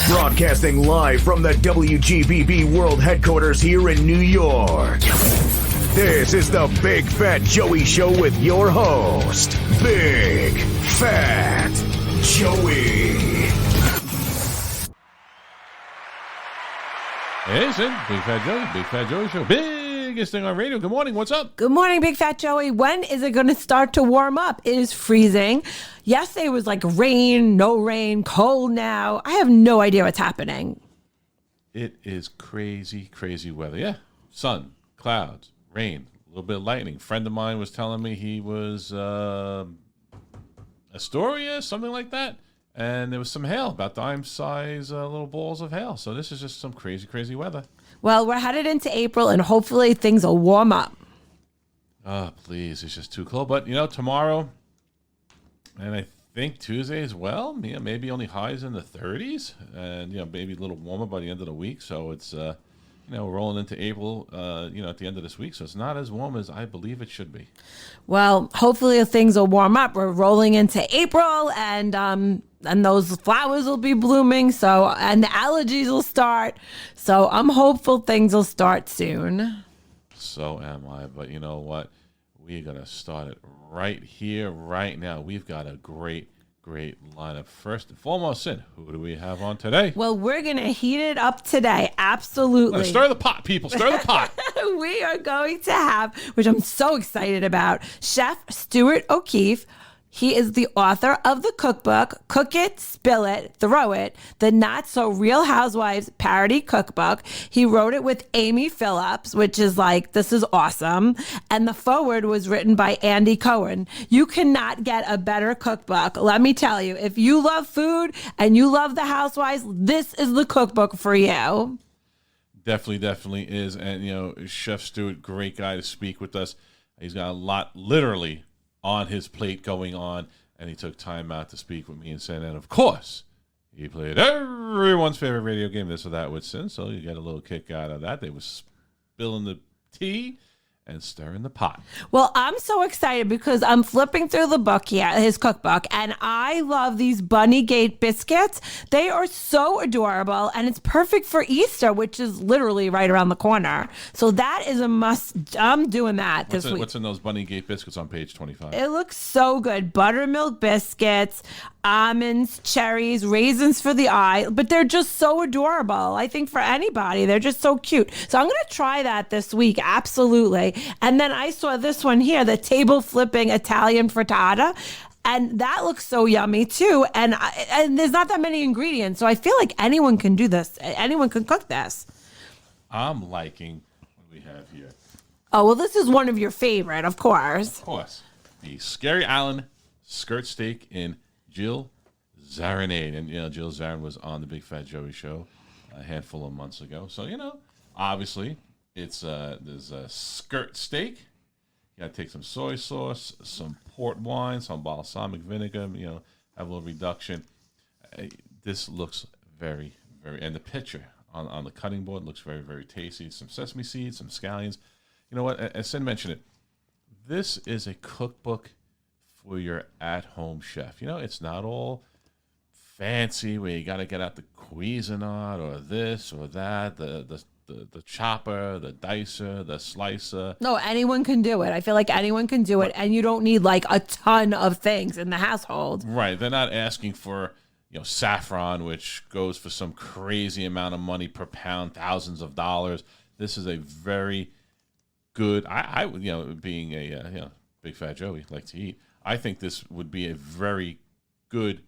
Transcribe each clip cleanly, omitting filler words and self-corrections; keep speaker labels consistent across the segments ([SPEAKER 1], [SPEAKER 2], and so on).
[SPEAKER 1] Broadcasting live from the WGBB World Headquarters here in New York. This is the Big Fat Joey Show with your host, Big Fat Joey.
[SPEAKER 2] Hey, Cyn, Big Fat Joey, Big Fat Joey Show. Biggest thing on radio. Good morning. What's up?
[SPEAKER 3] Good morning, Big Fat Joey. When is it going to start to warm up? It is freezing. Yesterday was like rain, no rain, cold now. I have no idea what's happening.
[SPEAKER 2] It is crazy, crazy weather. Yeah. Sun, clouds, rain, a little bit of lightning. Friend of mine was telling me he was Astoria, something like that. And there was some hail, about dime-size little balls of hail. So this is just some crazy, crazy weather.
[SPEAKER 3] Well, we're headed into April, and hopefully things will warm up.
[SPEAKER 2] Oh, please. It's just too cold. But, you know, tomorrow, and I think Tuesday as well, you know, maybe only highs in the 30s. And, you know, maybe a little warmer by the end of the week. So it's, you know, rolling into April, you know, at the end of this week. So it's not as warm as I believe it should be.
[SPEAKER 3] Well, hopefully things will warm up. We're rolling into April, and those flowers will be blooming. So, and the allergies will start. So I'm hopeful things will start soon.
[SPEAKER 2] So am I. But you know what? We're going to start it right here, right now. We've got a great lineup. First and foremost, Cyn, who do we have on today?
[SPEAKER 3] Well, we're going to heat it up today. Absolutely.
[SPEAKER 2] Stir the pot, people. Stir the pot.
[SPEAKER 3] We are going to have, which I'm so excited about, Chef Stuart O'Keeffe. He is the author of the cookbook, Cook It, Spill It, Throw It, the Not So Real Housewives parody cookbook. He wrote it with Amy Phillips, which is like, this is awesome. And the foreword was written by Andy Cohen. You cannot get a better cookbook. Let me tell you, if you love food and you love the housewives, this is the cookbook for you.
[SPEAKER 2] Definitely is. And, you know, Chef Stuart, great guy to speak with us. He's got a lot, literally, on his plate going on, and he took time out to speak with me and Cyn. And of course, he played everyone's favorite radio game, This or That with Cyn, so you get a little kick out of that. They were spilling the tea and stirring the pot.
[SPEAKER 3] Well, I'm so excited because I'm flipping through the book here, his cookbook, and I love these Bunny Gate biscuits. They are so adorable, and it's perfect for Easter, which is literally right around the corner. So that is a must. I'm doing that this week.
[SPEAKER 2] What's in those Bunny Gate biscuits on page 25?
[SPEAKER 3] It looks so good. Buttermilk biscuits, almonds, cherries, raisins for the eye, but they're just so adorable. I think for anybody, they're just so cute. So I'm going to try that this week. Absolutely. And then I saw this one here, the table flipping Italian frittata. And that looks so yummy too. And there's not that many ingredients. So I feel like anyone can do this. Anyone can cook this.
[SPEAKER 2] I'm liking what we have here.
[SPEAKER 3] Oh, well, this is one of your favorite, of course.
[SPEAKER 2] Of course. The Scary Island skirt steak in Jill Zarinade. And, you know, Jill Zarin was on the Big Fat Joey Show a handful of months ago. So, you know, obviously, there's a skirt steak. You got to take some soy sauce, some port wine, some balsamic vinegar, you know, have a little reduction. This looks very, and the picture on the cutting board looks very, very tasty. Some sesame seeds, some scallions. You know what? As Cyn mentioned it, this is a cookbook for your at-home chef. You know, it's not all fancy where you got to get out the Cuisinart or this or that, the chopper, the dicer, the slicer.
[SPEAKER 3] No, anyone can do it. I feel like anyone can do it, and you don't need like a ton of things in the household.
[SPEAKER 2] Right. They're not asking for, you know, saffron, which goes for some crazy amount of money per pound, thousands of dollars. This is a very good, I you know, being a you know, Big Fat Joey, like to eat, I think this would be a very good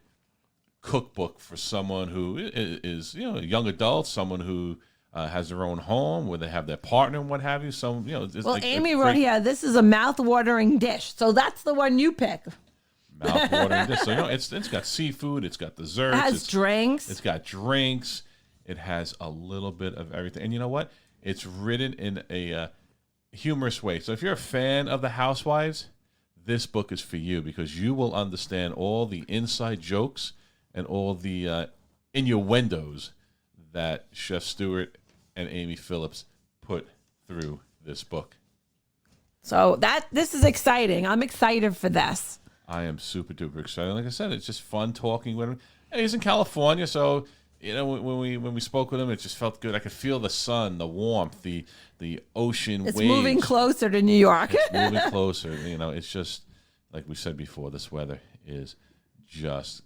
[SPEAKER 2] cookbook for someone who is, you know, a young adult, someone who has their own home where they have their partner and what have you. So, you know, it's
[SPEAKER 3] well,
[SPEAKER 2] like
[SPEAKER 3] Amy wrote here, this is a mouth-watering dish. So that's the one you pick.
[SPEAKER 2] Mouth-watering dish. So, you know, it's got seafood, it's got desserts.
[SPEAKER 3] It has drinks.
[SPEAKER 2] It's got drinks. It has a little bit of everything. And you know what? It's written in a humorous way. So if you're a fan of The Housewives, this book is for you because you will understand all the inside jokes and all the innuendos that Chef Stuart and Amy Phillips put through this book.
[SPEAKER 3] So this is exciting. I'm excited for this.
[SPEAKER 2] I am super duper excited. Like I said, it's just fun talking with him. And he's in California, so when we spoke with him, it just felt good. I could feel the sun, the warmth, the ocean
[SPEAKER 3] It's
[SPEAKER 2] waves.
[SPEAKER 3] moving closer to New York.
[SPEAKER 2] It's moving closer. It's just like we said before. This weather is just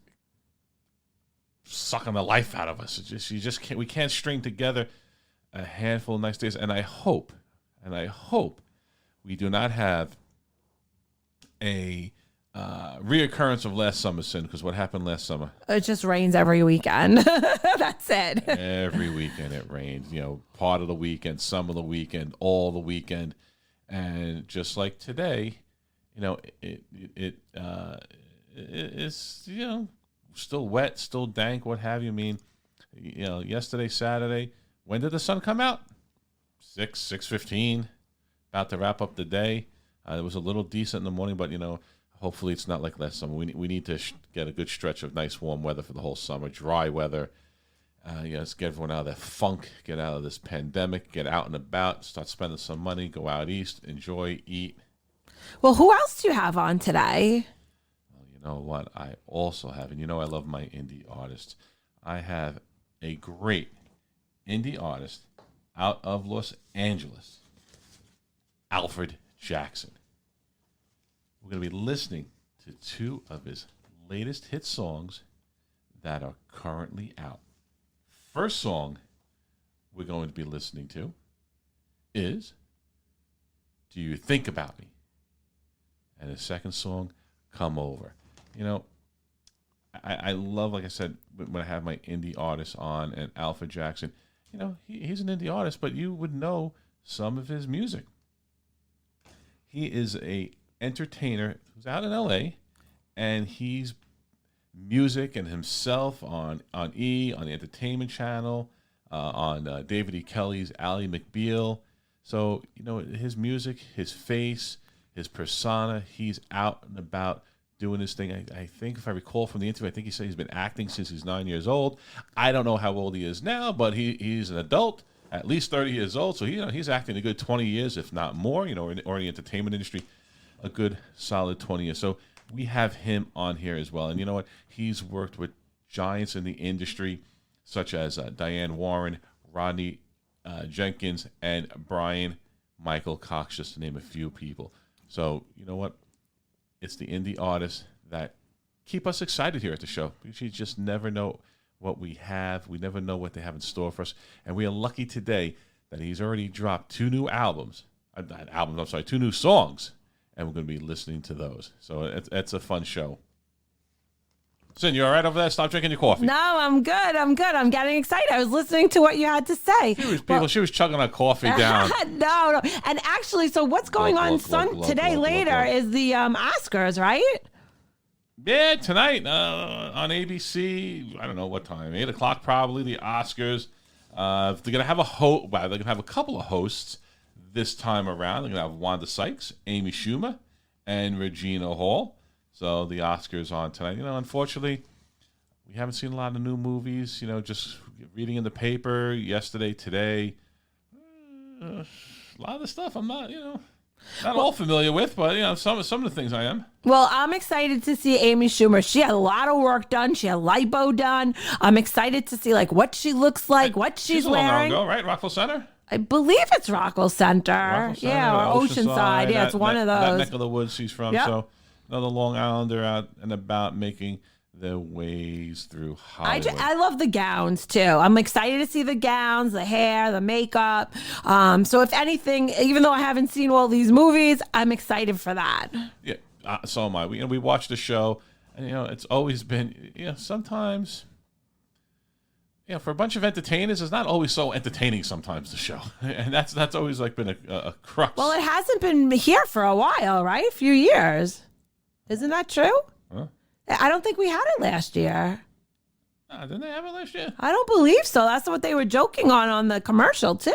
[SPEAKER 2] sucking the life out of us. We can't string together a handful of nice days. And I hope we do not have a reoccurrence of last summer's sin, because what happened last summer?
[SPEAKER 3] It just rains every weekend. That's it.
[SPEAKER 2] Every weekend it rains. Part of the weekend, some of the weekend, all the weekend, and just like today, it's still wet, still dank, what have you. I mean, yesterday, Saturday, when did the sun come out? 6:15. About to wrap up the day. It was a little decent in the morning, but hopefully it's not like last summer. We need to get a good stretch of nice warm weather for the whole summer, dry weather. Let's get everyone out of that funk, get out of this pandemic, get out and about, start spending some money, go out east, enjoy, eat.
[SPEAKER 3] Well, who else do you have on today?
[SPEAKER 2] Well, you know what? I also have, and I love my indie artists. I have a great indie artist out of Los Angeles, Alfred Jackson. We're going to be listening to two of his latest hit songs that are currently out. First song we're going to be listening to is Do You Think About Me? And the second song, Come Over. I love, like I said, when I have my indie artists on, and Alfred Jackson, he's an indie artist, but you would know some of his music. He is a entertainer who's out in LA, and he's music and himself on E, on the Entertainment Channel, on David E. Kelly's Ally McBeal. So, his music, his face, his persona, he's out and about doing his thing. I think, if I recall from the interview, I think he said he's been acting since he's 9 years old. I don't know how old he is now, but he's an adult, at least 30 years old. So, he's acting a good 20 years, if not more, or in the entertainment industry, a good solid 20 years. So we have him on here as well. And you know what? He's worked with giants in the industry, such as Diane Warren, Rodney, Jerkins, and Brian Michael Cox, just to name a few people. So you know what? It's the indie artists that keep us excited here at the show, because you just never know what we have. We never know what they have in store for us. And we are lucky today that he's already dropped two new songs. And we're going to be listening to those. So it's a fun show. Cyn, you all right over there? Stop drinking your coffee.
[SPEAKER 3] No, I'm good. I'm getting excited. I was listening to what you had to say.
[SPEAKER 2] She was chugging her coffee down.
[SPEAKER 3] No. And actually, so what's going on today later is the Oscars, right?
[SPEAKER 2] Yeah, tonight on ABC. I don't know what time. 8 o'clock probably. The Oscars. They're going to have they're going to have a couple of hosts this time around. They're going to have Wanda Sykes, Amy Schumer, and Regina Hall. So the Oscars on tonight. Unfortunately, we haven't seen a lot of new movies. Just reading in the paper yesterday, today. A lot of the stuff I'm not all familiar with, but some of the things I am.
[SPEAKER 3] Well, I'm excited to see Amy Schumer. She had a lot of work done. She had lipo done. I'm excited to see what she looks like, what she's wearing.
[SPEAKER 2] Ago, right? Rockville Center.
[SPEAKER 3] I believe it's Rockville Center. Yeah, or Oceanside. Yeah, it's one of those.
[SPEAKER 2] That neck of the woods she's from. Yep. So another Long Islander out and about making their ways through Hollywood.
[SPEAKER 3] I love the gowns too. I'm excited to see the gowns, the hair, the makeup. So if anything, even though I haven't seen all these movies, I'm excited for that.
[SPEAKER 2] Yeah, so am I. We watched the show, and it's always been sometimes. For a bunch of entertainers, it's not always so entertaining sometimes, the show. And that's always been a crux.
[SPEAKER 3] Well, it hasn't been here for a while, right? A few years. Isn't that true?
[SPEAKER 2] Huh?
[SPEAKER 3] I don't think we had it last year.
[SPEAKER 2] Didn't they have it last year?
[SPEAKER 3] I don't believe so. That's what they were joking on the commercial, too.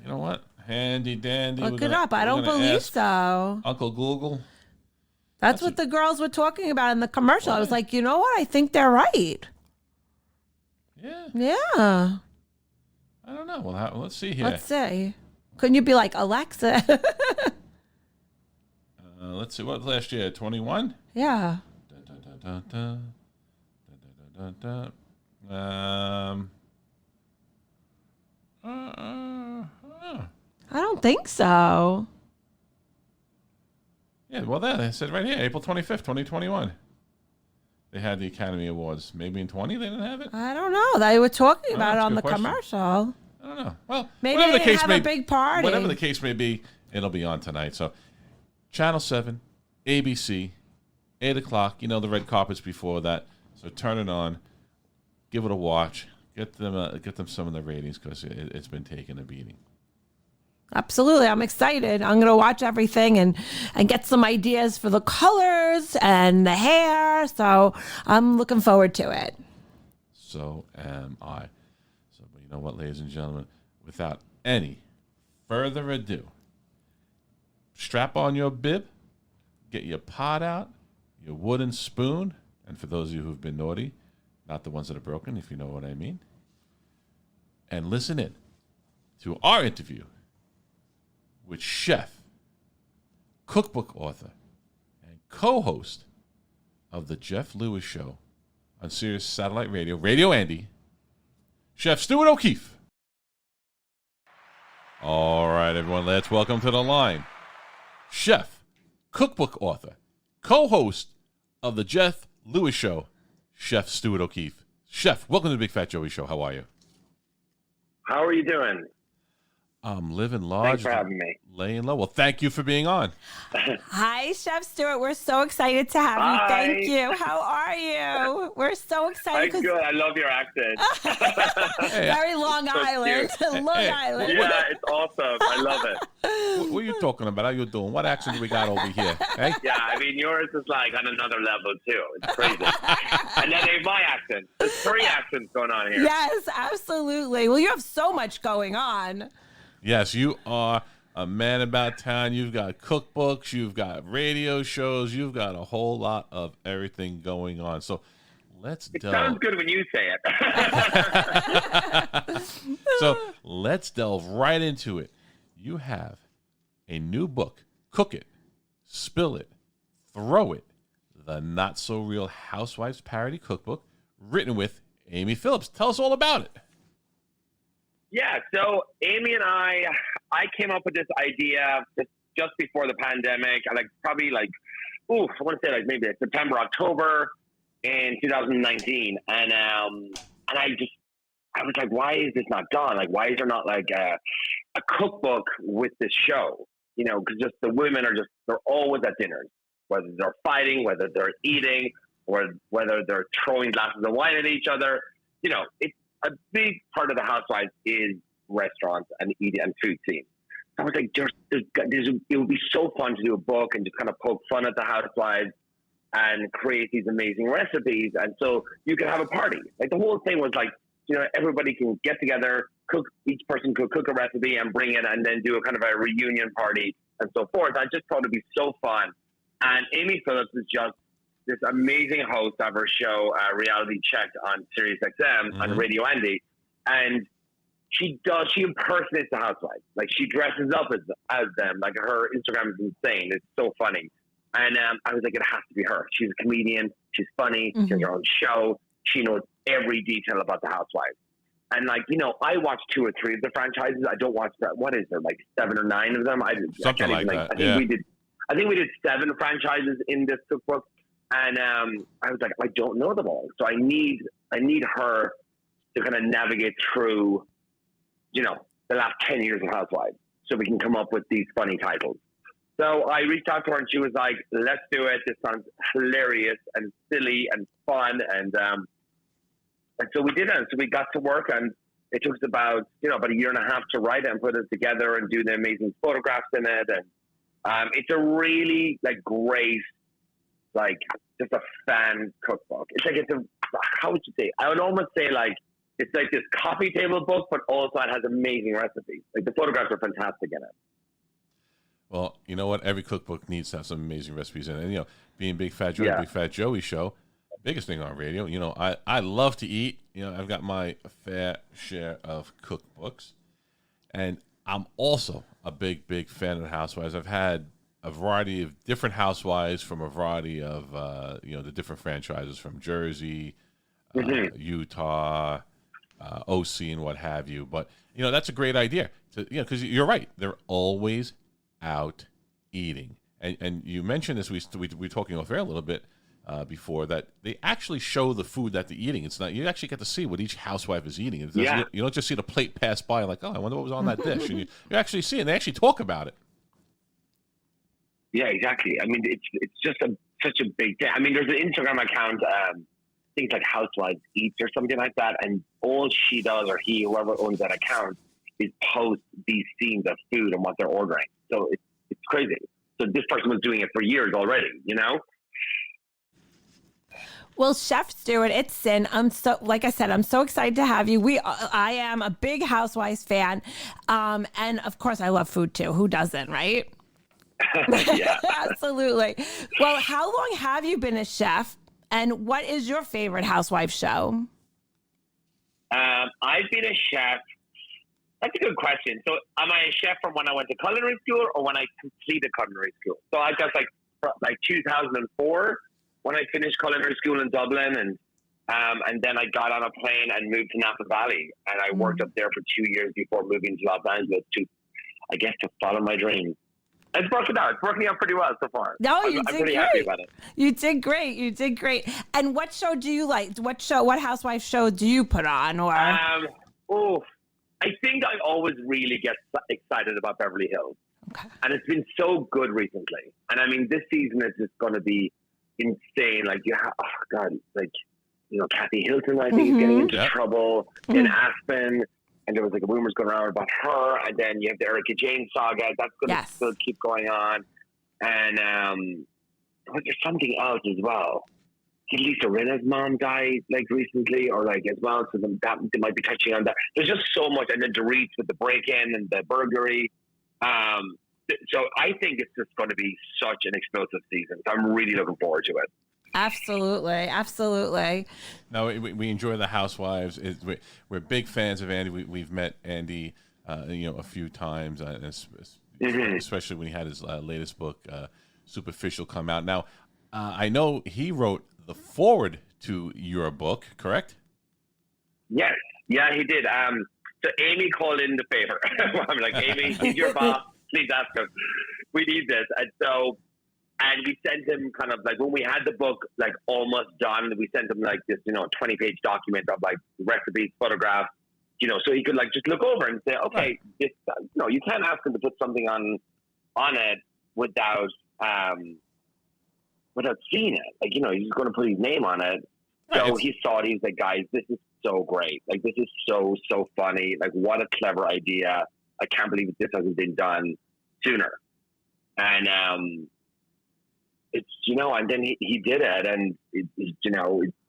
[SPEAKER 2] You know what? Handy dandy.
[SPEAKER 3] Look it up. I don't believe so.
[SPEAKER 2] Uncle Google.
[SPEAKER 3] That's what the girls were talking about in the commercial. What? I was like, you know what? I think they're right. Yeah.
[SPEAKER 2] I don't know. Well, let's see here.
[SPEAKER 3] Let's see. Couldn't you be like Alexa?
[SPEAKER 2] Let's see. What last year? 21?
[SPEAKER 3] Yeah.
[SPEAKER 2] Dun, dun, dun, dun, dun.
[SPEAKER 3] don't think so.
[SPEAKER 2] Yeah, well, there, it said right here, April 25th, 2021. They had the Academy Awards. Maybe in 20 they didn't have it?
[SPEAKER 3] I don't know. They were talking about it
[SPEAKER 2] that's a
[SPEAKER 3] on
[SPEAKER 2] good
[SPEAKER 3] the
[SPEAKER 2] question.
[SPEAKER 3] commercial.
[SPEAKER 2] I don't know. Well,
[SPEAKER 3] Maybe
[SPEAKER 2] whatever
[SPEAKER 3] they
[SPEAKER 2] the
[SPEAKER 3] didn't
[SPEAKER 2] case
[SPEAKER 3] have
[SPEAKER 2] may
[SPEAKER 3] a big party.
[SPEAKER 2] Whatever the case may be, it'll be on tonight. So, Channel 7, ABC, 8 o'clock. You know, the red carpet's before that. So turn it on. Give it a watch. Get them some of the ratings because it's been taking a beating.
[SPEAKER 3] Absolutely. I'm excited. I'm going to watch everything and get some ideas for the colors and the hair. So I'm looking forward to it.
[SPEAKER 2] So am I. So, but you know what, ladies and gentlemen, without any further ado, strap on your bib, get your pot out, your wooden spoon, and for those of you who've been naughty, not the ones that are broken, if you know what I mean, and listen in to our interview with chef, cookbook author, and co-host of the Jeff Lewis Show on Sirius Satellite Radio, Radio Andy, Chef Stuart O'Keeffe. All right, everyone, let's welcome to the line chef, cookbook author, co-host of the Jeff Lewis Show, Chef Stuart O'Keeffe. Chef, welcome to the Big Fat Joey Show. How are you?
[SPEAKER 4] How are you doing?
[SPEAKER 2] I'm living large.
[SPEAKER 4] Thanks for having me.
[SPEAKER 2] Laying low. Well, thank you for being on.
[SPEAKER 3] Hi, Chef Stuart. We're so excited to have you.
[SPEAKER 4] Hi.
[SPEAKER 3] Thank you. How are you? We're so excited.
[SPEAKER 4] I'm good. I love your accent.
[SPEAKER 3] Very Long Island. Long Island.
[SPEAKER 4] Yeah, it's awesome. I love it.
[SPEAKER 2] What are you talking about? How you doing? What accent do we got over here? Hey?
[SPEAKER 4] Yeah, I mean, yours is like on another level, too. It's crazy. And then there's my accent. There's 3 accents going on here.
[SPEAKER 3] Yes, absolutely. Well, you have so much going on.
[SPEAKER 2] Yes, you are a man about town. You've got cookbooks, you've got radio shows, you've got a whole lot of everything going on. So let's
[SPEAKER 4] It
[SPEAKER 2] delve.
[SPEAKER 4] sounds good when you say it.
[SPEAKER 2] So let's delve right into it. You have a new book, Cook It, Spill It, Throw It, the Not So Real Housewives Parody Cookbook, written with Amy Phillips. Tell us all about it.
[SPEAKER 4] Yeah, so Amy and I came up with this idea just before the pandemic, and probably I want to say maybe September, October in 2019, and I was like, why is this not done? Like, why is there not a cookbook with this show? You know, because just the women they're always at dinners, whether they're fighting, whether they're eating, or whether they're throwing glasses of wine at each other. You know, it's a big part of the Housewives is restaurants and eating and food scene. I was like, it would be so fun to do a book and just kind of poke fun at the Housewives and create these amazing recipes. And so you could have a party. Like the whole thing was everybody can get together, each person could cook a recipe and bring it and then do a kind of a reunion party and so forth. I just thought it'd be so fun. And Amy Phillips is just this amazing host of her show, Reality Check on Sirius XM on Radio Andy. And she impersonates the Housewives. Like she dresses up as them. Like her Instagram is insane. It's so funny. And I was like, it has to be her. She's a comedian. She's funny. She has her own show. She knows every detail about the Housewives. And I watched 2 or 3 of the franchises. I don't watch that. What is there? 7 or 9 of them?
[SPEAKER 2] Something like that.
[SPEAKER 4] I think we did 7 franchises in this cookbook. And I was like, I don't know them all. So I need her to kind of navigate through, the last 10 years of Housewives so we can come up with these funny titles. So I reached out to her and she was like, let's do it. This sounds hilarious and silly and fun. And so we did it. So we got to work and it took us about a year and a half to write it and put it together and do the amazing photographs in it. And it's a really great, just a fan cookbook. How would you say? I would almost say it's like this coffee table book, but also it has amazing recipes. The photographs are fantastic in it.
[SPEAKER 2] Well, you know what? Every cookbook needs to have some amazing recipes in it. And, being Big Fat Joey, Big Fat Joey Show, biggest thing on radio. I love to eat. I've got my fair share of cookbooks. And I'm also a big, big fan of the Housewives. I've had a variety of different Housewives from a variety of, the different franchises from Jersey, Utah, OC and what have you. But, that's a great idea. Because you're right. They're always out eating. And you mentioned this, we were talking off air a little bit before, that they actually show the food that they're eating. It's not, you actually get to see what each housewife is eating. You don't just see the plate pass by like, oh, I wonder what was on that dish. And you actually see it, and they actually talk about it.
[SPEAKER 4] Yeah, exactly. I mean, it's just such a big thing. I mean, there's an Instagram account, things like Housewives Eats or something like that, and all she does, or he, whoever owns that account, is post these scenes of food and what they're ordering. So it's crazy. So this person was doing it for years already,
[SPEAKER 3] Well, Chef Stuart, it's Cyn. Like I said, I'm so excited to have you. I am a big Housewives fan. And of course I love food too. Who doesn't, right?
[SPEAKER 4] Yeah.
[SPEAKER 3] Absolutely. Well, how long have you been a chef, and what is your favorite Housewives show?
[SPEAKER 4] I've been a chef. That's a good question. So am I a chef from when I went to culinary school or when I completed culinary school? So I guess like 2004 when I finished culinary school in Dublin, and then I got on a plane and moved to Napa Valley, and I worked up there for 2 years before moving to Los Angeles to follow my dreams. It's working out. It's working out pretty well so far.
[SPEAKER 3] No,
[SPEAKER 4] I'm pretty happy about it.
[SPEAKER 3] You did great. You did great. And what show do you like? What Housewives show do you put on? Or
[SPEAKER 4] I think I always really get excited about Beverly Hills.
[SPEAKER 3] Okay.
[SPEAKER 4] And it's been so good recently. And I mean, this season is just going to be insane. Like, Kathy Hilton, I think, is getting into trouble in Aspen. And there was rumors going around about her. And then you have the Erika Jane saga. That's going to still keep going on. And there's something else as well. Did Lisa Rinna's mom die recently, or as well? So that they might be touching on that. There's just so much, and then Dorit's with the break-in and the burglary. So I think it's just going to be such an explosive season. So I'm really looking forward to it.
[SPEAKER 3] Absolutely.
[SPEAKER 2] No, we enjoy the Housewives. We're big fans of Andy. We've met Andy, a few times, especially when he had his latest book, Superficial, come out. Now, I know he wrote the forward to your book, correct?
[SPEAKER 4] Yes. Yeah, he did. So Amy called in the favor. I'm like, Amy, he's your boss. Please ask him. We need this. And we sent him kind of when we had the book almost done, we sent him this 20-page document of recipes, photographs, so he could just look over and say, okay, this, you can't ask him to put something on it without seeing it. He's going to put his name on it. So he saw it. He's like, guys, this is so great. This is so funny. What a clever idea. I can't believe this hasn't been done sooner. And it's and then he did it, and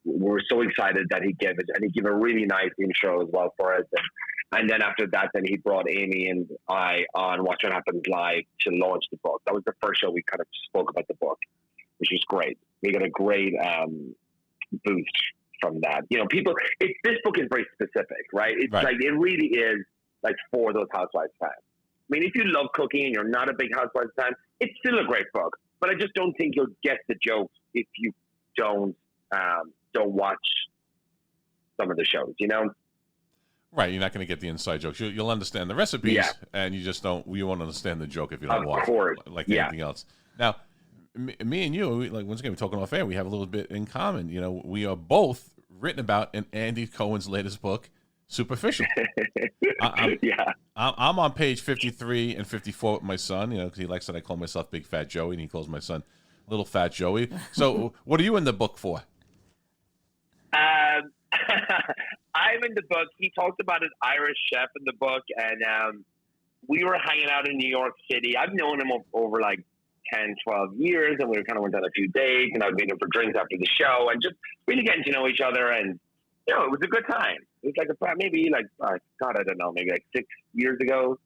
[SPEAKER 4] we're so excited that he gave it, and he gave a really nice intro as well for us. And then after that, then he brought Amy and I on Watch What Happens Live to launch the book. That was the first show we kind of spoke about the book, which was great. We got a great boost from that. This book is very specific, right? It's it really is for those Housewives fans. I mean, if you love cooking and you're not a big Housewives fan, it's still a great book. But I just don't think you'll get the jokes if you don't watch some of the shows,
[SPEAKER 2] Right, you're not going to get the inside jokes. You'll understand the recipes, and you won't understand the joke if you don't watch it, anything else. Now, me and you, once again, we're talking off air, we have a little bit in common. We are both written about in Andy Cohen's latest book, Superficial. I'm on page 53 and 54 with my son, because he likes that I call myself Big Fat Joey, and he calls my son Little Fat Joey. So what are you in the book for?
[SPEAKER 4] I'm in the book. He talked about an Irish chef in the book, and we were hanging out in New York City. I've known him over 10, 12 years, and we kind of went on a few dates, and I would meet him for drinks after the show, and just really getting to know each other, and it was a good time. It was maybe I don't know, maybe 6 years ago.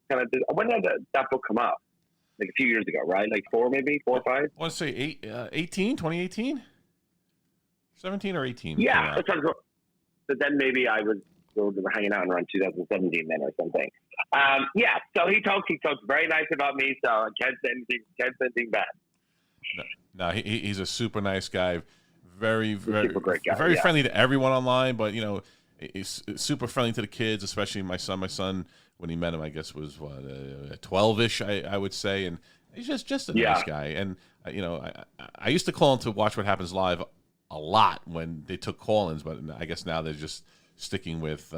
[SPEAKER 4] When did that book come out? A few years ago, right? 4 or 5?
[SPEAKER 2] I want to say 2018? 17 or 18?
[SPEAKER 4] Yeah. So then maybe we were hanging out around 2017 then or something. So he talks very nice about me, so I can't say anything bad.
[SPEAKER 2] No, he's a super nice guy. Very, very,
[SPEAKER 4] super great guy,
[SPEAKER 2] very friendly to everyone online, but he's super friendly to the kids, especially my son. My son, when he met him, I guess was 12-ish, I would say, and he's just a nice guy. And I used to call him to Watch What Happens Live a lot when they took call-ins, but I guess now they're just sticking with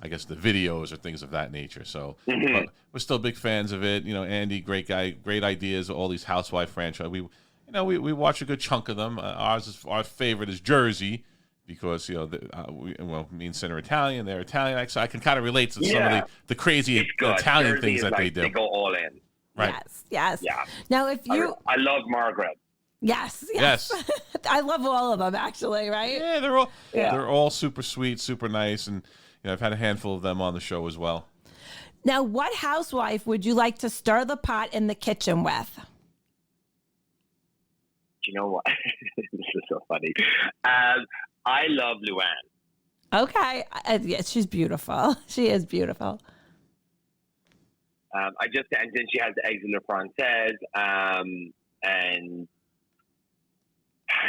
[SPEAKER 2] I guess the videos or things of that nature. So but we're still big fans of it. Andy, great guy, great ideas. All these housewife franchise. We watch a good chunk of them. Our favorite is Jersey because me and Cyn are Italian. They're Italian, so I can kind of relate to some of the crazy Italian
[SPEAKER 4] Jersey
[SPEAKER 2] things that they do.
[SPEAKER 4] They go all in.
[SPEAKER 2] Right.
[SPEAKER 3] Yes.
[SPEAKER 4] Yeah.
[SPEAKER 3] Now, if you,
[SPEAKER 4] I love Margaret.
[SPEAKER 3] Yes. I love all of them, actually. Right?
[SPEAKER 2] Yeah, they're all super sweet, super nice, and I've had a handful of them on the show as well.
[SPEAKER 3] Now, what housewife would you like to stir the pot in the kitchen with?
[SPEAKER 4] You know what? This is so funny. I love Luann.
[SPEAKER 3] Okay. Yes, she's beautiful. She is beautiful.
[SPEAKER 4] And then she has the eggs in the Française. And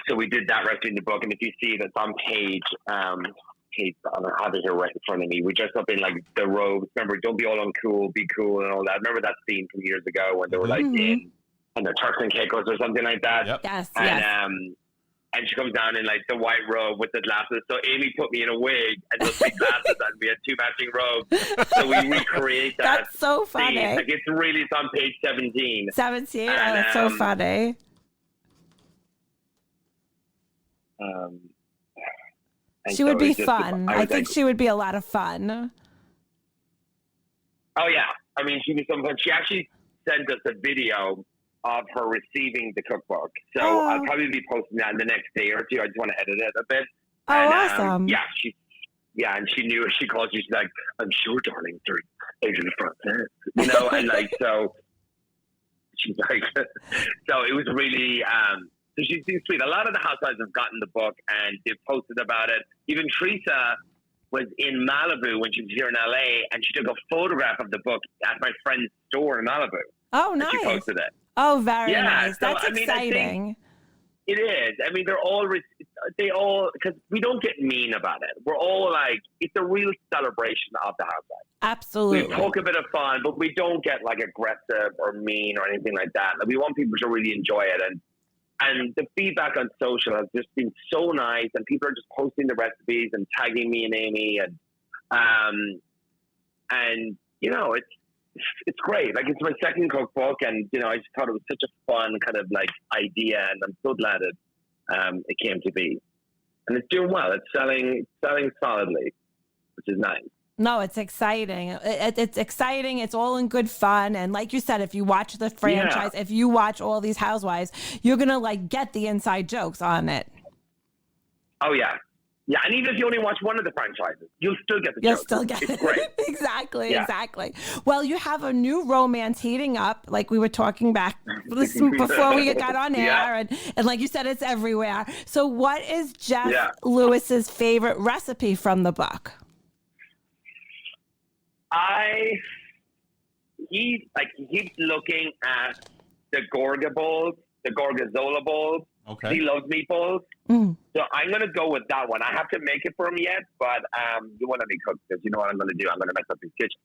[SPEAKER 4] so we did that recipe in the book. And if you see that's on page, I don't have it here right in front of me. We dressed up in like the robes. Remember, don't be all uncool, be cool and all that. Remember that scene from years ago when they were like in the Turks and Caicos or something like that?
[SPEAKER 2] Yep.
[SPEAKER 3] Yes.
[SPEAKER 4] And she comes down in like the white robe with the glasses. So Amy put me in a wig and those big glasses, and we had 2 matching robes. So we recreate that.
[SPEAKER 3] That's so funny.
[SPEAKER 4] Scene. Like it's on page 17.
[SPEAKER 3] 17. That's so funny. She would be fun. I think she would be a lot of fun.
[SPEAKER 4] Oh yeah, I mean she'd be so fun. She actually sent us a video of her receiving the cookbook. So I'll probably be posting that in the next day or two. I just want to edit it a bit.
[SPEAKER 3] Oh, and, awesome.
[SPEAKER 4] And she knew, she called you, she's like, I'm sure, darling, there's eggs in the front. And like, so she's like, so it was really, so she's been sweet. A lot of the housewives have gotten the book and they've posted about it. Even Teresa was in Malibu when she was here in LA, and she took a photograph of the book at my friend's store in Malibu.
[SPEAKER 3] Oh, nice.
[SPEAKER 4] She posted it.
[SPEAKER 3] Oh, very nice.
[SPEAKER 4] So,
[SPEAKER 3] That's exciting.
[SPEAKER 4] It is. I mean, they all, because we don't get mean about it. We're all like, it's a real celebration of the housewives.
[SPEAKER 3] Absolutely.
[SPEAKER 4] We poke a bit of fun, but we don't get like aggressive or mean or anything like that. Like, we want people to really enjoy it. And the feedback on social has just been so nice, and people are just posting the recipes and tagging me and Amy, and it's great. Like, it's my second cookbook, and I just thought it was such a fun kind of like idea, and I'm so glad it came to be. And it's doing well. It's selling solidly, which is nice.
[SPEAKER 3] No, it's exciting. It's exciting. It's all in good fun. And like you said, if you watch the franchise, if you watch all these housewives, you're going to like get the inside jokes on it.
[SPEAKER 4] Oh, yeah. Yeah, and even if you only watch one of the franchises, you'll still get the jokes.
[SPEAKER 3] You'll still get
[SPEAKER 4] it. It's great.
[SPEAKER 3] Exactly. Well, you have a new romance heating up, like we were talking back before we got on air, and like you said, it's everywhere. So what is Jeff Lewis's favorite recipe from the book?
[SPEAKER 4] He keeps looking at the Gorga bowls, the Gorgonzola bowls.
[SPEAKER 2] Okay.
[SPEAKER 4] He loves meatballs. So I'm going to go with that one. I have to make it for him yet, but you want to be cooked because you know what I'm going to do? I'm going to mess up his kitchen.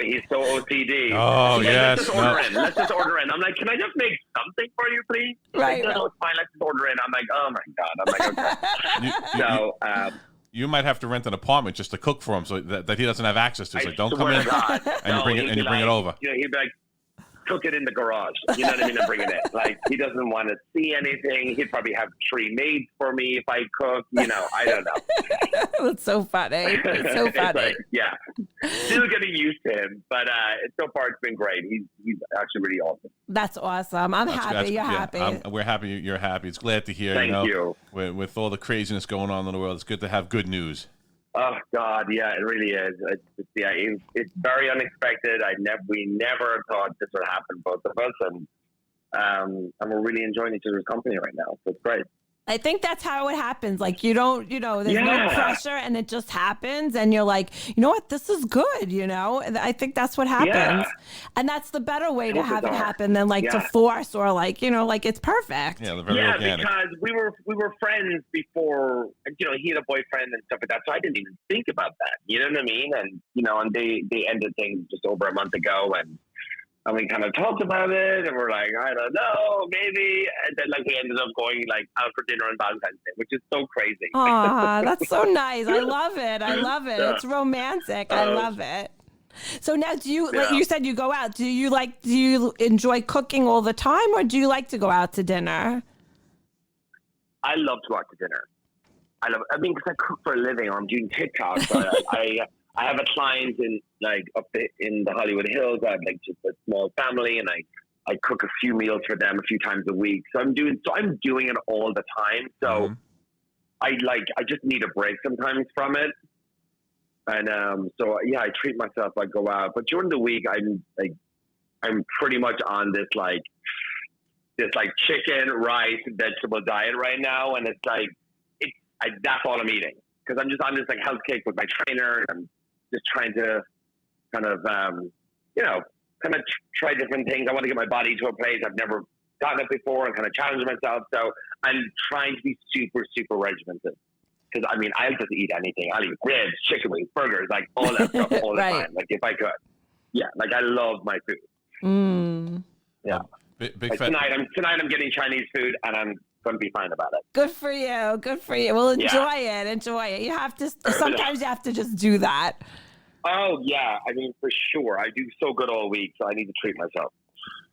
[SPEAKER 4] He's so OCD.
[SPEAKER 2] Oh,
[SPEAKER 4] yes. Let's just order in. I'm like, can I just make something for you, please?
[SPEAKER 3] Right.
[SPEAKER 4] Like, no, it's fine. Let's just order in. I'm like, oh my God. I'm like, okay.
[SPEAKER 2] You might have to rent an apartment just to cook for him, so that he doesn't have access to. So don't come in and you bring it over.
[SPEAKER 4] He'd be like, cook it in the garage. You know what I mean? And bring it in. Like, he doesn't want to see anything. He'd probably have 3 maids for me if I cook. I don't know.
[SPEAKER 3] That's so funny. It's so funny.
[SPEAKER 4] Like, yeah. Still getting used to him, but so far it's been great. He's actually really awesome.
[SPEAKER 3] That's awesome. I'm happy. You're happy.
[SPEAKER 2] We're happy you're happy. It's glad to hear.
[SPEAKER 4] Thank you.
[SPEAKER 2] With all the craziness going on in the world, it's good to have good news.
[SPEAKER 4] Oh God, yeah, it really is. It's very unexpected. We never thought this would happen, both of us, and we're really enjoying each other's company right now. So it's great.
[SPEAKER 3] I think that's how it happens. Like you don't, there's no pressure and it just happens. And you're like, you know what, this is good, And I think that's what happens.
[SPEAKER 4] Yeah.
[SPEAKER 3] And that's the better way to have it
[SPEAKER 4] bizarre.
[SPEAKER 3] happen than like to force or like, like it's perfect.
[SPEAKER 2] Yeah, very organic.
[SPEAKER 4] Because we were friends before, he had a boyfriend and stuff like that. So I didn't even think about that. You know what I mean? And, and they ended things just over a month ago and we kind of talked about it, and we're like, I don't know, maybe. And then, we ended up going, out for dinner on Valentine's Day, which is so crazy.
[SPEAKER 3] Aw, that's so nice. I love it.
[SPEAKER 4] Yeah.
[SPEAKER 3] It's romantic. I love it. So now, do you, like you said, you go out. Do you enjoy cooking all the time, or do you like to go out to dinner?
[SPEAKER 4] I love to go out to dinner. Because I cook for a living, or I'm doing TikTok. So I have a client in up in the Hollywood Hills. I have just a small family, and I cook a few meals for them a few times a week. So I'm doing it all the time. So I just need a break sometimes from it. And I treat myself. I go out, but during the week I'm pretty much on this chicken, rice, vegetable diet right now, and it's that's all I'm eating because I'm just on this health kick with my trainer. And I'm just trying to kind of try different things. I want to get my body to a place I've never gotten it before and kind of challenge myself. So I'm trying to be super, super regimented. Because I'll just eat anything. I'll eat ribs, chicken wings, burgers, all that stuff all the time. If I could. Yeah, I love my food.
[SPEAKER 3] Mm.
[SPEAKER 4] Yeah.
[SPEAKER 2] Big fan.
[SPEAKER 4] Tonight I'm getting Chinese food, and I'm going to be fine about it.
[SPEAKER 3] Good for you. Well, enjoy it. You have to. Sometimes you have to just do that.
[SPEAKER 4] Oh yeah, for sure. I do so good all week, so I need to treat myself.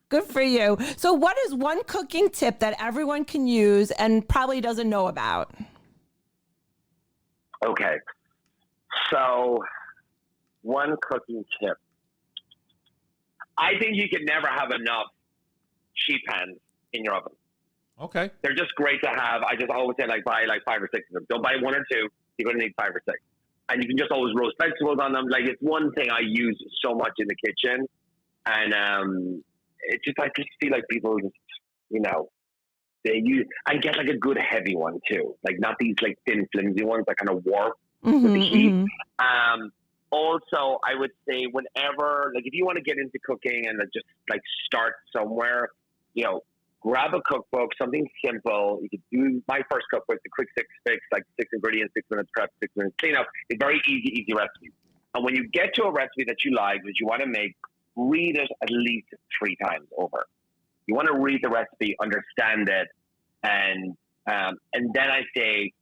[SPEAKER 3] Good for you. So, what is one cooking tip that everyone can use and probably doesn't know about?
[SPEAKER 4] Okay, so one cooking tip. I think you can never have enough sheet pans in your oven.
[SPEAKER 2] Okay.
[SPEAKER 4] They're just great to have. I just always say buy 5 or 6 of them. Don't buy 1 or 2. You're going to need 5 or 6. And you can just always roast vegetables on them. It's one thing I use so much in the kitchen. And it's just, I just feel like people just, they use, and get a good heavy one too. Not these thin, flimsy ones that kind of warp with the heat. Also, I would say whenever, if you want to get into cooking and just start somewhere, grab a cookbook, something simple. You could do my first cookbook, the Quick 6 Fix, 6 ingredients, 6 minutes prep, 6 minutes clean up. It's very easy recipe. And when you get to a recipe that you like, that you want to make, read it at least 3 times over. You want to read the recipe, understand it, and then I say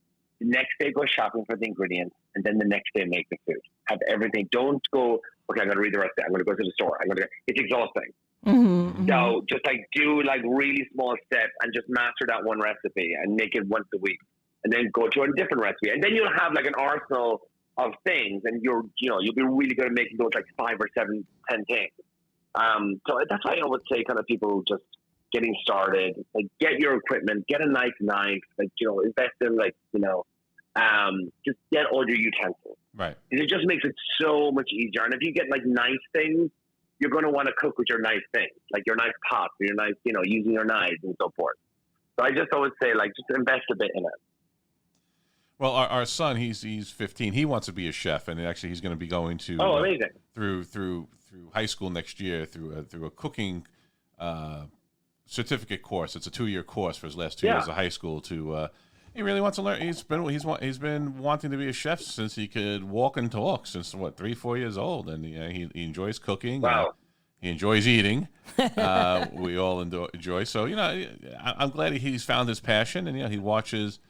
[SPEAKER 4] the next day go shopping for the ingredients, and then the next day make the food. Have everything. Don't go, okay, I'm going to read the recipe. I'm going to go to the store. It's exhausting. So just do really small steps and just master that one recipe and make it once a week, and then go to a different recipe, and then you'll have an arsenal of things, and you'll be really good at making those 5 or 7, 10 things. So that's why I would say kind of people just getting started, get your equipment, get a nice knife, invest in just get all your utensils.
[SPEAKER 2] Right.
[SPEAKER 4] It just makes it so much easier. And if you get nice things, you're going to want to cook with your nice things, your nice pots, your nice, using your knives and so forth. So I just always say, just invest a bit in it.
[SPEAKER 2] Well, our son, he's 15. He wants to be a chef, and actually, he's going to be going to
[SPEAKER 4] amazing
[SPEAKER 2] through high school next year through a cooking certificate course. It's a 2-year course for his last 2 years of high school. He really wants to learn. He's been wanting to be a chef since he could walk and talk, since 3-4 years old, and he enjoys cooking.
[SPEAKER 4] Wow.
[SPEAKER 2] He enjoys eating. We all enjoy. So I'm glad he's found his passion, and he watches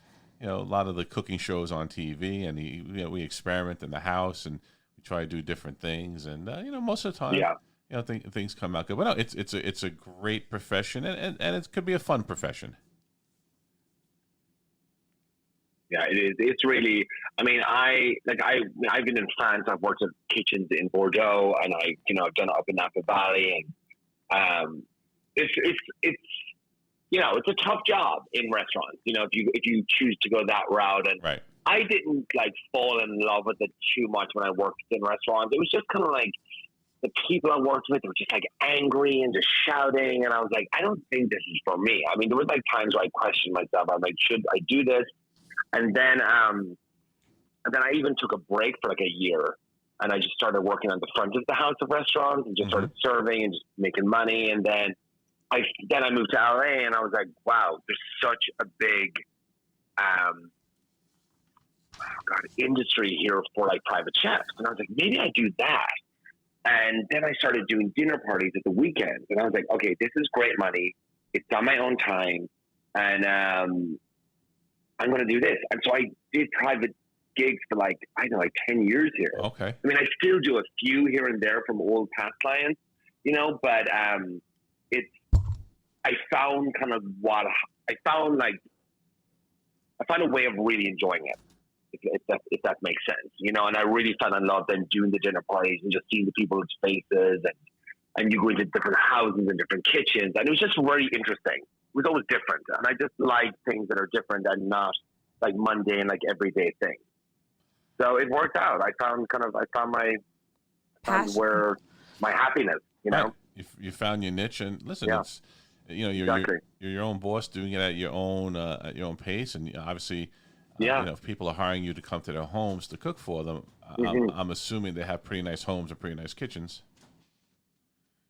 [SPEAKER 2] a lot of the cooking shows on TV, and we experiment in the house and we try to do different things, and most of the time, things come out good. But no, it's a great profession, and it could be a fun profession.
[SPEAKER 4] Yeah, it is. It's really. I've been in France. I've worked at kitchens in Bordeaux, and I've done it up in Napa Valley, and it's a tough job in restaurants. If you choose to go that route, and
[SPEAKER 2] right.
[SPEAKER 4] I didn't fall in love with it too much when I worked in restaurants. It was just kind of the people I worked with were just like angry and just shouting. And I was like, I don't think this is for me. I mean, there was like times where I questioned myself. I'm like, should I do this? And then I even took a break for like a year, and I just started working on the front of the house of restaurants and just started serving and just making money. And then I moved to LA, and I was like, wow, there's such a big, industry here for like private chefs. And I was like, maybe I do that. And then I started doing dinner parties at the weekends. And I was like, okay, this is great money. It's on my own time. And I'm going to do this. And so I did private gigs for like 10 years here.
[SPEAKER 2] Okay.
[SPEAKER 4] I mean, I still do a few here and there from old past clients, but I found a way of really enjoying it. If that makes sense, and I really fell in love then doing the dinner parties and just seeing the people's faces and you go into different houses and different kitchens, and it was just very interesting. It was always different, and I just like things that are different and not like mundane, like everyday things. So it worked out. I found where my happiness,
[SPEAKER 2] Right. You found your niche, and listen, it's you're your own boss, doing it at your own pace, and obviously. If people are hiring you to come to their homes to cook for them, I'm assuming they have pretty nice homes and pretty nice kitchens.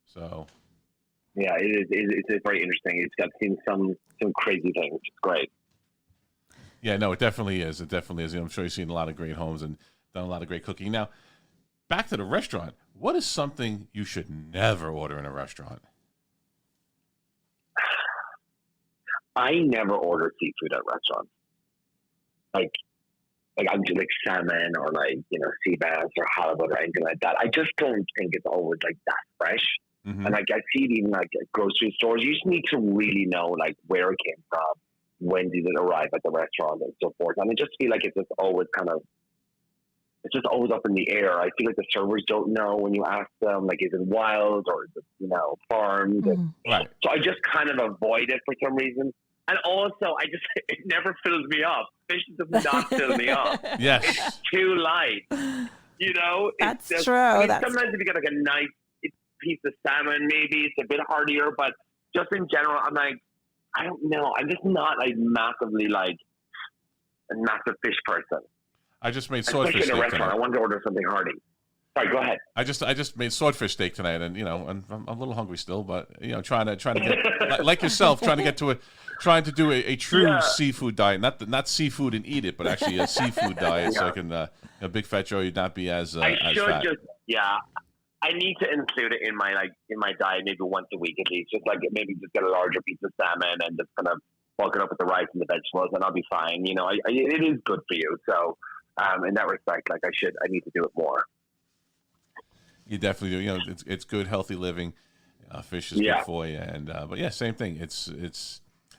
[SPEAKER 2] So,
[SPEAKER 4] yeah, it's very interesting. I've seen some crazy things. It's great.
[SPEAKER 2] Yeah, no, it definitely is. I'm sure you've seen a lot of great homes and done a lot of great cooking. Now, back to the restaurant. What is something you should never order in a restaurant?
[SPEAKER 4] I never order seafood at restaurants. Like I'm doing like salmon or like, sea bass or halibut or anything like that. I just don't think it's always like that fresh. Mm-hmm. And like I see it even like at grocery stores. You just need to really know like where it came from, when did it arrive at the restaurant and so forth. And I just feel like it's just always up in the air. I feel like the servers don't know when you ask them, like, is it wild or is it, farmed?
[SPEAKER 2] Mm-hmm. Right.
[SPEAKER 4] So I just kind of avoid it for some reason. And also, it never fills me up. Fish does not fill me up.
[SPEAKER 2] Yes.
[SPEAKER 4] It's too light.
[SPEAKER 3] That's
[SPEAKER 4] just,
[SPEAKER 3] true.
[SPEAKER 4] I mean, sometimes if you get like a nice piece of salmon, maybe it's a bit heartier. But just in general, I'm like, I don't know. I'm just not like massively like a massive fish person.
[SPEAKER 2] I just made swordfish
[SPEAKER 4] steak in a restaurant.
[SPEAKER 2] tonight.
[SPEAKER 4] I wanted to order something hearty. Sorry, go ahead.
[SPEAKER 2] I just made swordfish steak tonight, and and I'm a little hungry still, but trying to get like yourself, trying to do a true seafood diet, not seafood and eat it, but actually a seafood diet, so I can a big fat Joe not be as
[SPEAKER 4] I
[SPEAKER 2] as
[SPEAKER 4] should
[SPEAKER 2] fat.
[SPEAKER 4] I need to include it in my diet maybe once a week at least, just like maybe just get a larger piece of salmon and just kind of bulk it up with the rice and the vegetables, and I'll be fine. It is good for you, so in that respect, like I need to do it more.
[SPEAKER 2] You definitely do. It's good, healthy living. Fish is good for you, and but same thing. It's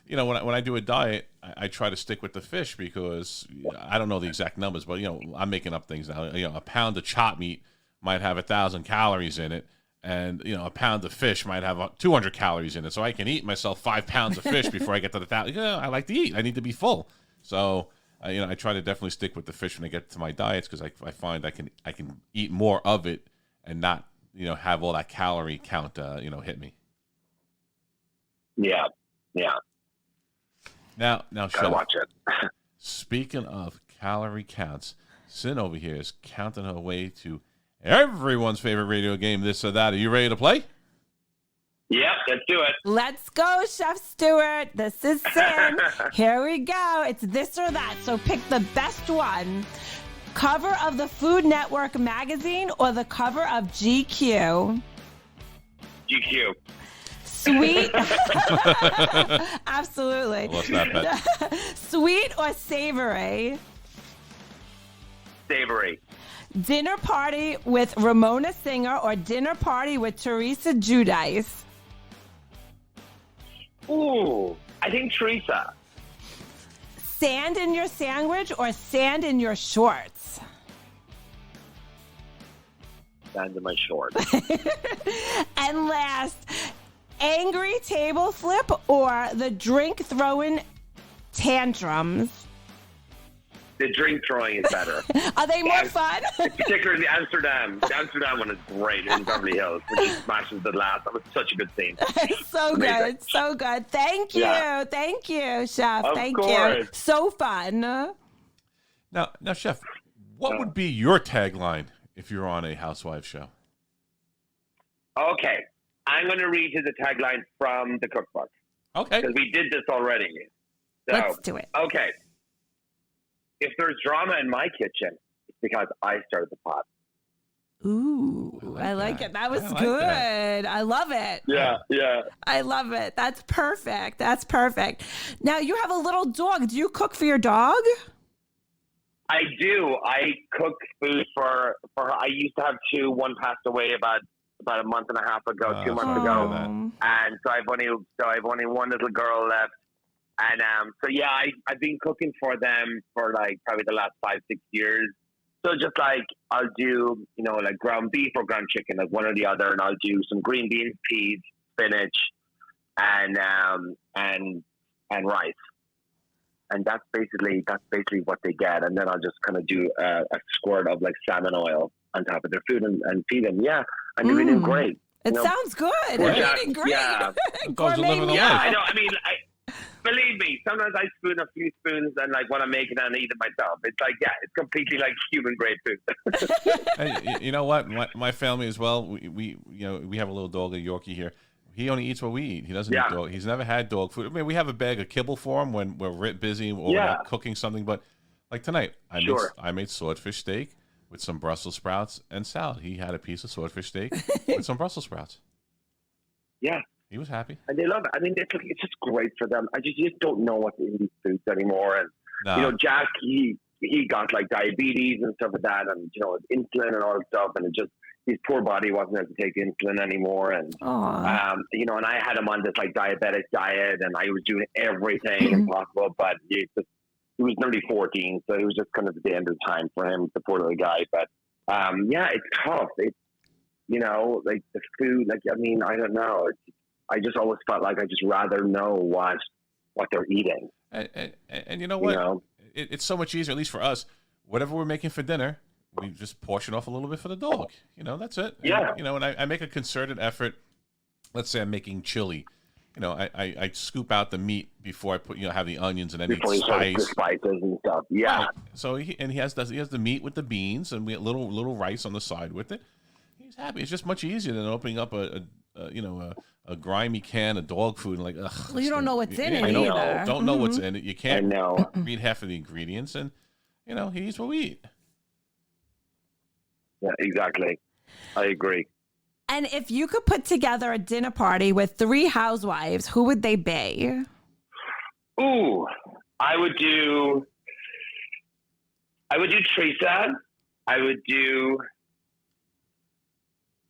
[SPEAKER 2] when I do a diet, I try to stick with the fish because I don't know the exact numbers, but I'm making up things now. A pound of chopped meat might have 1,000 calories in it, and a pound of fish might have 200 calories in it. So I can eat myself 5 pounds of fish before I get to the 1,000. I like to eat. I need to be full. So I try to definitely stick with the fish when I get to my diets because I find I can eat more of it and not, have all that calorie count, hit me.
[SPEAKER 4] Yeah.
[SPEAKER 2] Now,
[SPEAKER 4] Gotta watch it.
[SPEAKER 2] Speaking of calorie counts, Cyn over here is counting her way to everyone's favorite radio game, This or That. Are you ready to play?
[SPEAKER 4] Yep, let's do it.
[SPEAKER 3] Let's go, Chef Stuart. This is Cyn. Here we go. It's This or That. So pick the best one. Cover of the Food Network magazine or the cover of GQ?
[SPEAKER 4] GQ.
[SPEAKER 3] Sweet. Absolutely.
[SPEAKER 2] What's that bet?
[SPEAKER 3] Sweet or savory?
[SPEAKER 4] Savory.
[SPEAKER 3] Dinner party with Ramona Singer or dinner party with Teresa Giudice?
[SPEAKER 4] Ooh, I think Teresa.
[SPEAKER 3] Sand in your sandwich or sand in your shorts?
[SPEAKER 4] Sand in my shorts.
[SPEAKER 3] And last, angry table flip or the drink throwing tantrums?
[SPEAKER 4] The drink throwing is better.
[SPEAKER 3] Are they more fun?
[SPEAKER 4] Particularly the Amsterdam. The Amsterdam one is great in Beverly Hills, which is smashes the glass. That was such a good scene.
[SPEAKER 3] So
[SPEAKER 4] Amazing.
[SPEAKER 3] good. So good. Thank you.
[SPEAKER 4] Yeah.
[SPEAKER 3] Thank you, Chef.
[SPEAKER 4] Of
[SPEAKER 3] Thank you.
[SPEAKER 4] course.
[SPEAKER 3] So fun.
[SPEAKER 2] Now, Chef, what would be your tagline if you were on a housewife show?
[SPEAKER 4] Okay. I'm going to read you the tagline from the cookbook.
[SPEAKER 2] Okay.
[SPEAKER 4] Because we did this already. So,
[SPEAKER 3] Let's do it.
[SPEAKER 4] Okay. If there's drama in my kitchen, it's because I started the pot.
[SPEAKER 3] Ooh, I like
[SPEAKER 2] that.
[SPEAKER 3] it. That was
[SPEAKER 2] I like
[SPEAKER 3] good.
[SPEAKER 2] that.
[SPEAKER 3] I love it.
[SPEAKER 4] Yeah.
[SPEAKER 3] I love it. That's perfect. That's perfect. Now, you have a little dog. Do you cook for your dog?
[SPEAKER 4] I do. I cook food for her. I used to have two. One passed away about a month and a half ago, 2 months ago. And so I've only one little girl left. And so yeah, I've been cooking for them for like probably the last 5-6 years. So just like I'll do, like ground beef or ground chicken, like one or the other, and I'll do some green beans, peas, spinach, and rice. And that's basically what they get. And then I'll just kind of do a squirt of like salmon oil on top of their food and feed them. Yeah, and they're doing great.
[SPEAKER 3] It sounds good. They're eating great.
[SPEAKER 4] Yeah.
[SPEAKER 3] Gourmet meal.
[SPEAKER 4] Yeah, I know. I mean, believe me, sometimes I spoon a few spoons and like when I make it and eat it myself. It's like, yeah, it's completely like human grade food.
[SPEAKER 2] Hey, you know what? My family as well. We have a little dog, a Yorkie here. He only eats what we eat. He doesn't eat dog. He's never had dog food. I mean, we have a bag of kibble for him when we're busy or we're cooking something. But like tonight, I made swordfish steak with some Brussels sprouts and salad. He had a piece of swordfish steak with some Brussels sprouts.
[SPEAKER 4] Yeah.
[SPEAKER 2] He was happy.
[SPEAKER 4] And they love it. I mean, it's just great for them. I just don't know what to eat these foods anymore. And, Jack, he got like diabetes and stuff like that and, insulin and all that stuff. And it just, his poor body wasn't able to take insulin anymore. And, and I had him on this like diabetic diet and I was doing everything impossible, but he was nearly 14. So it was just kind of the end of the time for him, the poor little guy. But, it's tough. It's, like the food, like, I mean, I don't know. I just always felt like I just rather know what they're eating.
[SPEAKER 2] And you know what? It's so much easier, at least for us. Whatever we're making for dinner, we just portion off a little bit for the dog. That's it.
[SPEAKER 4] Yeah.
[SPEAKER 2] And I make a concerted effort. Let's say I'm making chili. I scoop out the meat before I put, have the onions and any spice.
[SPEAKER 4] The spices and stuff. Yeah.
[SPEAKER 2] Right. So he has the meat with the beans and we have little rice on the side with it. He's happy. It's just much easier than opening up a grimy can of dog food and like, ugh.
[SPEAKER 3] Well, you don't know what's in it either.
[SPEAKER 2] Don't know what's in it. You can't read half of the ingredients, and he eats what we eat.
[SPEAKER 4] Yeah, exactly. I agree.
[SPEAKER 3] And if you could put together a dinner party with 3 housewives, who would they be?
[SPEAKER 4] Ooh, I would do Teresa. I would do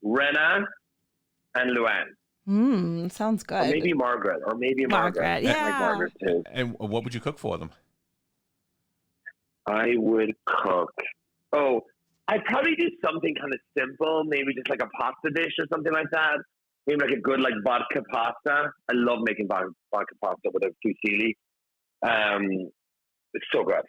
[SPEAKER 4] Rena and Luann.
[SPEAKER 3] Sounds good.
[SPEAKER 4] Or maybe Margaret.
[SPEAKER 3] Margaret, yeah.
[SPEAKER 4] I like Margaret too.
[SPEAKER 2] And what would you cook for them?
[SPEAKER 4] I would cook. Oh, I'd probably do something kind of simple. Maybe just like a pasta dish or something like that. Maybe like a good like vodka pasta. I love making vodka pasta with a fusilli. It's so good.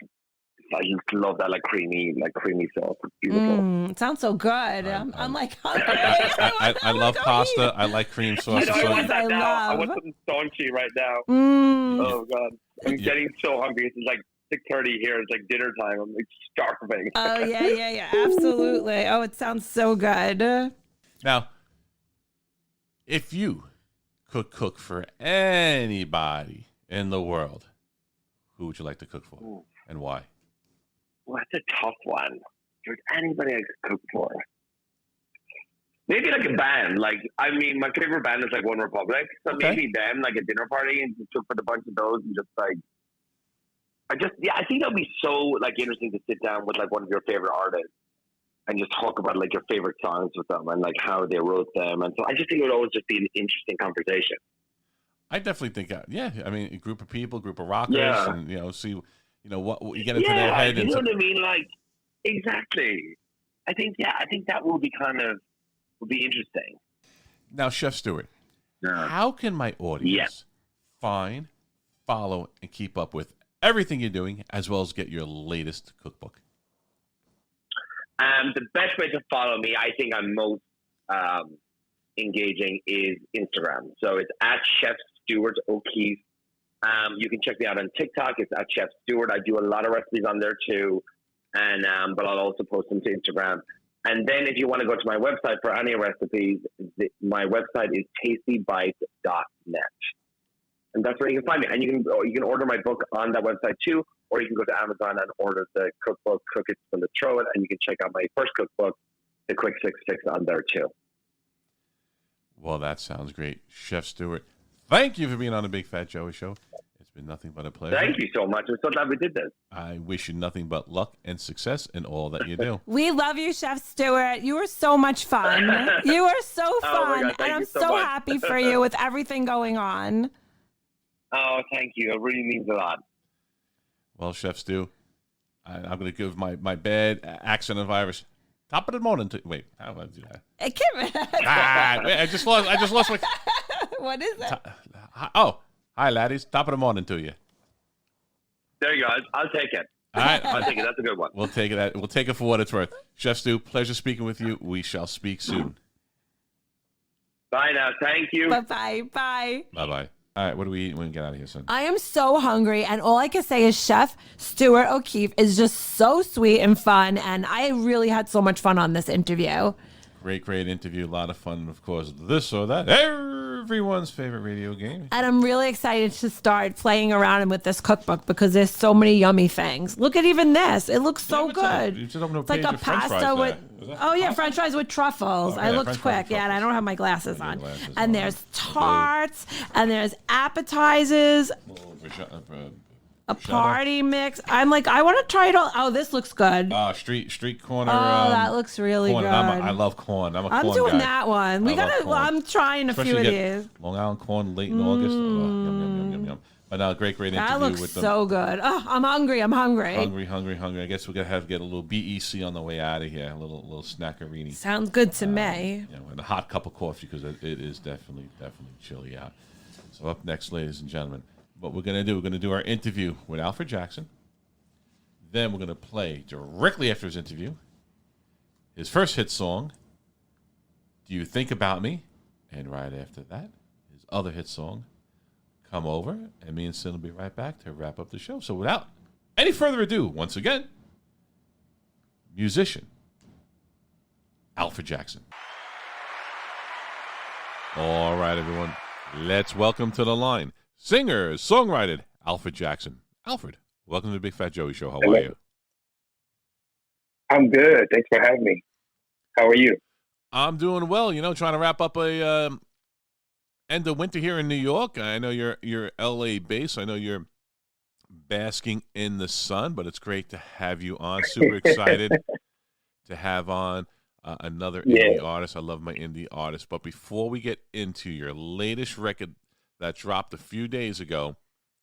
[SPEAKER 4] I used to love that like creamy sauce. It's beautiful.
[SPEAKER 3] It sounds so good. I'm like hungry.
[SPEAKER 2] I love pasta. I like cream sauce.
[SPEAKER 4] I want that now. I want something staunchy right now. Oh God, I'm getting so hungry. It's like 6:30 here. It's like dinner time. I'm like starving.
[SPEAKER 3] Oh yeah, absolutely. Oh, it sounds so good.
[SPEAKER 2] Now, if you could cook for anybody in the world, who would you like to cook for, and why?
[SPEAKER 4] Well, that's a tough one. If there's anybody I could cook for. Maybe like a band. Like, I mean, my favorite band is like One Republic. So maybe them, like a dinner party, and just cook for a bunch of those and just like, I think that'd be so like interesting to sit down with like one of your favorite artists and just talk about like your favorite songs with them and like how they wrote them. And so I just think it would always just be an interesting conversation.
[SPEAKER 2] I definitely think, I mean, a group of people, group of rockers, and see, what you get into their head.
[SPEAKER 4] You know what I mean? Like, exactly. I think that would be interesting.
[SPEAKER 2] Now, Chef Stuart, how can my audience find, follow, and keep up with everything you're doing, as well as get your latest cookbook?
[SPEAKER 4] The best way to follow me, I think I'm most engaging, is Instagram. So it's at Chef Stuart O'Keeffe. You can check me out on TikTok. It's at Chef Stuart. I do a lot of recipes on there too, and but I'll also post them to Instagram. And then if you want to go to my website for any recipes, my website is tastybites.net. And that's where you can find me. And you can order my book on that website too, or you can go to Amazon and order the cookbook, Cook It, Spill It, Throw It, and you can check out my first cookbook, The Quick Fix, on there too.
[SPEAKER 2] Well, that sounds great. Chef Stuart, thank you for being on the Big Fat Joey Show. It's been nothing but a pleasure.
[SPEAKER 4] Thank you so much. I'm so glad we did this.
[SPEAKER 2] I wish you nothing but luck and success in all that you do.
[SPEAKER 3] We love you, Chef Stuart. You were so much fun. You were so fun.
[SPEAKER 4] God,
[SPEAKER 3] and I'm
[SPEAKER 4] so much.
[SPEAKER 3] happy for you with everything going on.
[SPEAKER 4] Oh, thank you. It really means a lot.
[SPEAKER 2] Well, Chef Stu, I'm going to give my bad accent and virus. Top of the morning to wait. How do I do that? Wait, I just lost my.
[SPEAKER 3] What is it?
[SPEAKER 2] Oh, hi, laddies. Top of the morning to you.
[SPEAKER 4] There you go. I'll take it.
[SPEAKER 2] All right,
[SPEAKER 4] I'll take it. That's a good one.
[SPEAKER 2] We'll take it. We'll take it for what it's worth. Chef Stu, pleasure speaking with you. We shall speak soon.
[SPEAKER 4] Bye now. Thank you.
[SPEAKER 3] Bye-bye. Bye.
[SPEAKER 2] Bye-bye. All right, what do we eat when we get out of here, son?
[SPEAKER 3] I am so hungry, and all I can say is Chef Stuart O'Keeffe is just so sweet and fun, and I really had so much fun on this interview.
[SPEAKER 2] Great interview. A lot of fun, of course. This or that. Everyone's favorite radio game.
[SPEAKER 3] And I'm really excited to start playing around with this cookbook because there's so many yummy things. Look at even this. It looks so good.
[SPEAKER 2] You just opened
[SPEAKER 3] It's like a pasta with... French fries with truffles.
[SPEAKER 2] Oh,
[SPEAKER 3] I
[SPEAKER 2] yeah,
[SPEAKER 3] looked
[SPEAKER 2] French
[SPEAKER 3] quick.
[SPEAKER 2] fries with
[SPEAKER 3] Yeah, and I
[SPEAKER 2] truffles.
[SPEAKER 3] don't have my glasses on.
[SPEAKER 2] glasses
[SPEAKER 3] And
[SPEAKER 2] on.
[SPEAKER 3] there's tarts, and there's appetizers, a party mix. I'm like, I want to try it all. Oh, this looks good.
[SPEAKER 2] Street corner.
[SPEAKER 3] Oh, that looks really
[SPEAKER 2] corn.
[SPEAKER 3] good.
[SPEAKER 2] I love corn. I'm
[SPEAKER 3] I'm
[SPEAKER 2] corn
[SPEAKER 3] doing
[SPEAKER 2] guy.
[SPEAKER 3] that one.
[SPEAKER 2] I love corn.
[SPEAKER 3] I'm trying a few
[SPEAKER 2] Especially
[SPEAKER 3] of
[SPEAKER 2] get
[SPEAKER 3] these.
[SPEAKER 2] Long Island corn late in August. Oh, yum. But now, great interview
[SPEAKER 3] That looks
[SPEAKER 2] with them.
[SPEAKER 3] so good. Oh, I'm hungry.
[SPEAKER 2] Hungry. I guess we're gonna have to get a little BEC on the way out of here. A little snackerini.
[SPEAKER 3] Sounds good to me.
[SPEAKER 2] And a hot cup of coffee because it is definitely chilly out. So up next, ladies and gentlemen, what we're gonna do our interview with Alfred Jackson. Then we're gonna play directly after his interview his first hit song, "Do You Think About Me," and right after that, his other hit song, "Come Over," and me and Cyn will be right back to wrap up the show. So without any further ado, once again, musician Alfred Jackson. All right, everyone, let's welcome to the line singer, songwriter Alfred Jackson. Alfred, welcome to the Big Fat Joey Show. How are you?
[SPEAKER 5] I'm good. Thanks for having me. How are you?
[SPEAKER 2] I'm doing well. Trying to wrap up a end of winter here in New York. I know you're LA based. I know you're basking in the sun, but it's great to have you on. Super excited to have on another indie artist. I love my indie artists. But before we get into your latest record that dropped a few days ago,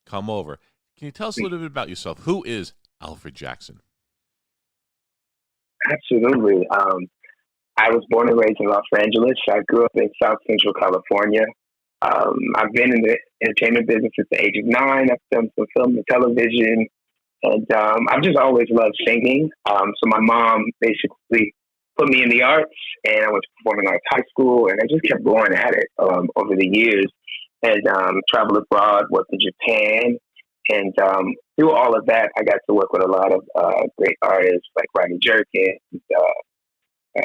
[SPEAKER 2] "Come Over," can you tell us a little bit about yourself? Who is Alfred Jackson?
[SPEAKER 5] Absolutely. I was born and raised in Los Angeles. I grew up in South Central California. I've been in the entertainment business since the age of 9. I've done some film and television, and I've just always loved singing. So my mom basically put me in the arts, and I went to performing arts high school, and I just kept going at it over the years, and traveled abroad, worked in Japan, and through all of that, I got to work with a lot of great artists like Rodney, Jerkins,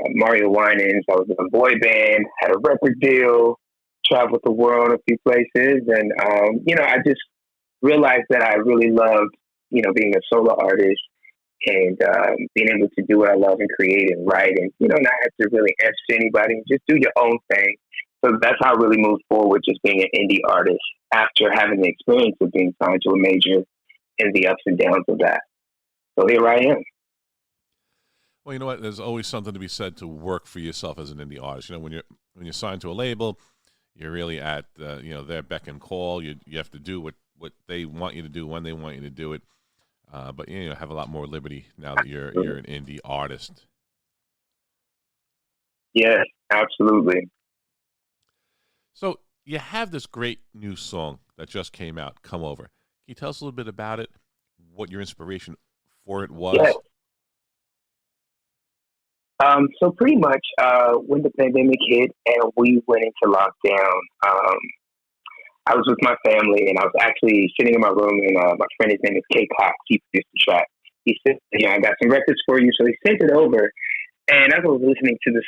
[SPEAKER 5] Mario Winans. I was in a boy band, had a record deal, traveled the world a few places, and I just realized that I really loved being a solo artist and being able to do what I love and create and write, and not have to really answer to anybody, just do your own thing. So that's how I really moved forward, just being an indie artist after having the experience of being signed to a major and the ups and downs of that. So here I am.
[SPEAKER 2] Well, you know what? There's always something to be said to work for yourself as an indie artist. When you're signed to a label, you're really at their beck and call. You have to do what they want you to do when they want you to do it. But you have a lot more liberty now that you're an indie artist.
[SPEAKER 5] Yes, absolutely.
[SPEAKER 2] So you have this great new song that just came out, "Come Over." Can you tell us a little bit about it? what your inspiration for it was?
[SPEAKER 5] Yes. So pretty much when the pandemic hit and we went into lockdown, I was with my family and I was actually sitting in my room and my friend, his name is Kay Cox, he produced the track. He said, I got some records for you. So he sent it over. And as I was listening to the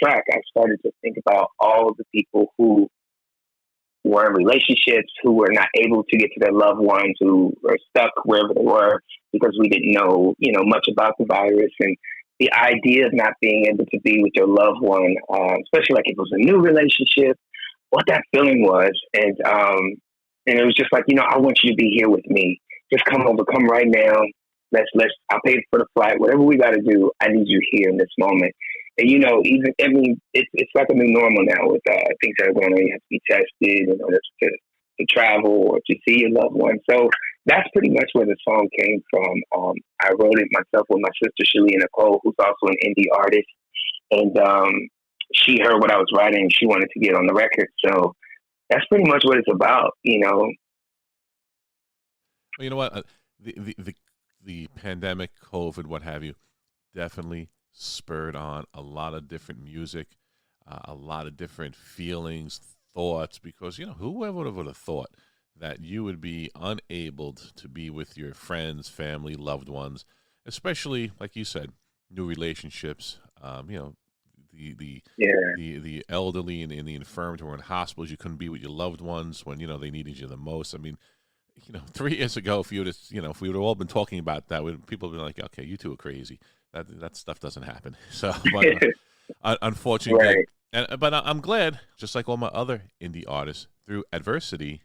[SPEAKER 5] track, I started to think about all of the people who were in relationships, who were not able to get to their loved ones, who were stuck wherever they were because we didn't know, much about the virus. And the idea of not being able to be with your loved one, especially like if it was a new relationship, what that feeling was. And it was just like, I want you to be here with me. Just come over, come right now. I'll pay for the flight, whatever we got to do. I need you here in this moment. And, it's like a new normal now with things that are going on. You have to be tested in order to travel or to see your loved one. So that's pretty much where the song came from. I wrote it myself with my sister, Shelly Nicole, who's also an indie artist. And she heard what I was writing. She wanted to get on the record. So that's pretty much what it's about,
[SPEAKER 2] Well, you know what? The pandemic, COVID, what have you, definitely spurred on a lot of different music, a lot of different feelings, thoughts, because, whoever would have thought that you would be unable to be with your friends, family, loved ones, especially, like you said, new relationships, the elderly and the infirm who were in hospitals. You couldn't be with your loved ones when, they needed you the most. I mean, 3 years ago, if we would have all been talking about that, people would be like, okay, you two are crazy. That stuff doesn't happen. So, but, unfortunately,
[SPEAKER 5] right.
[SPEAKER 2] But I'm glad, just like all my other indie artists, through adversity,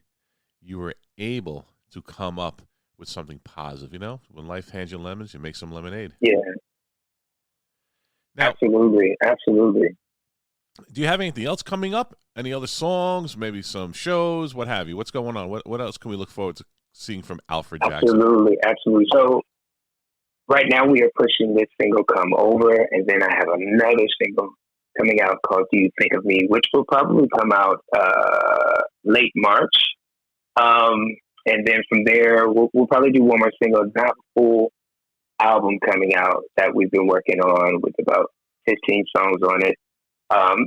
[SPEAKER 2] you were able to come up with something positive. When life hands you lemons, you make some lemonade.
[SPEAKER 5] Yeah.
[SPEAKER 2] Now,
[SPEAKER 5] absolutely.
[SPEAKER 2] Do you have anything else coming up? Any other songs? Maybe some shows? What have you? What's going on? What else can we look forward to seeing from Alfred Jackson?
[SPEAKER 5] Absolutely. So right now we are pushing this single, Come Over, and then I have another single coming out called Do You Think of Me, which will probably come out late March. And then from there, we'll probably do one more single, not full album coming out that we've been working on with about 15 songs on it.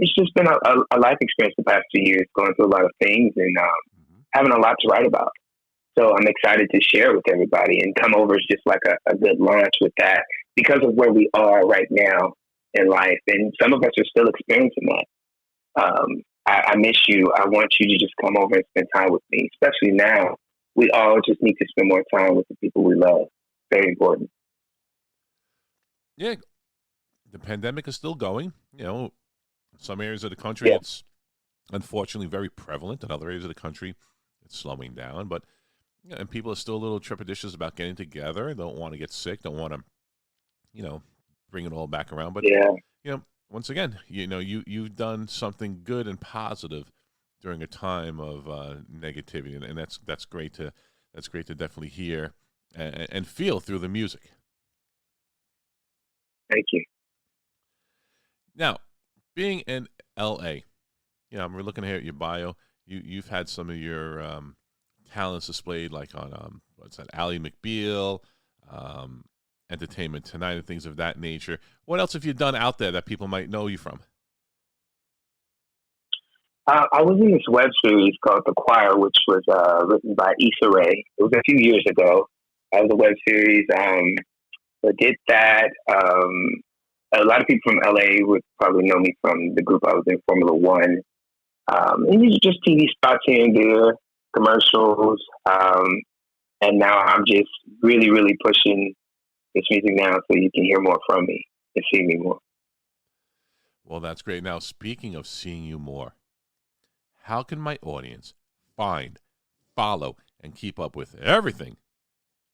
[SPEAKER 5] It's just been a life experience the past 2 years, going through a lot of things and having a lot to write about. So I'm excited to share with everybody, and Come Over is just like a good launch with that because of where we are right now in life. And some of us are still experiencing that. I miss you. I want you to just come over and spend time with me, especially now. We all just need to spend more time with the people we love. Very important.
[SPEAKER 2] Yeah, the pandemic is still going. Some areas of the country, it's unfortunately very prevalent. In other areas of the country, it's slowing down. But and people are still a little trepidatious about getting together. Don't want to get sick. Don't want to, bring it all back around. But once again, you've done something good and positive during a time of negativity, and that's great to definitely hear and feel through the music.
[SPEAKER 5] Thank you.
[SPEAKER 2] Now, being in L.A., we're looking here at your bio. You've had some of your talents displayed, like on Ally McBeal, Entertainment Tonight, and things of that nature. What else have you done out there that people might know you from?
[SPEAKER 5] I was in this web series called The Choir, which was written by Issa Rae. It was a few years ago. I was a web series. I did that. A lot of people from LA would probably know me from the group I was in, Formula One. And these are just TV spots here and there, commercials. And now I'm just really, really pushing this music now so you can hear more from me and see me more.
[SPEAKER 2] Well, that's great. Now, speaking of seeing you more, how can my audience find, follow, and keep up with everything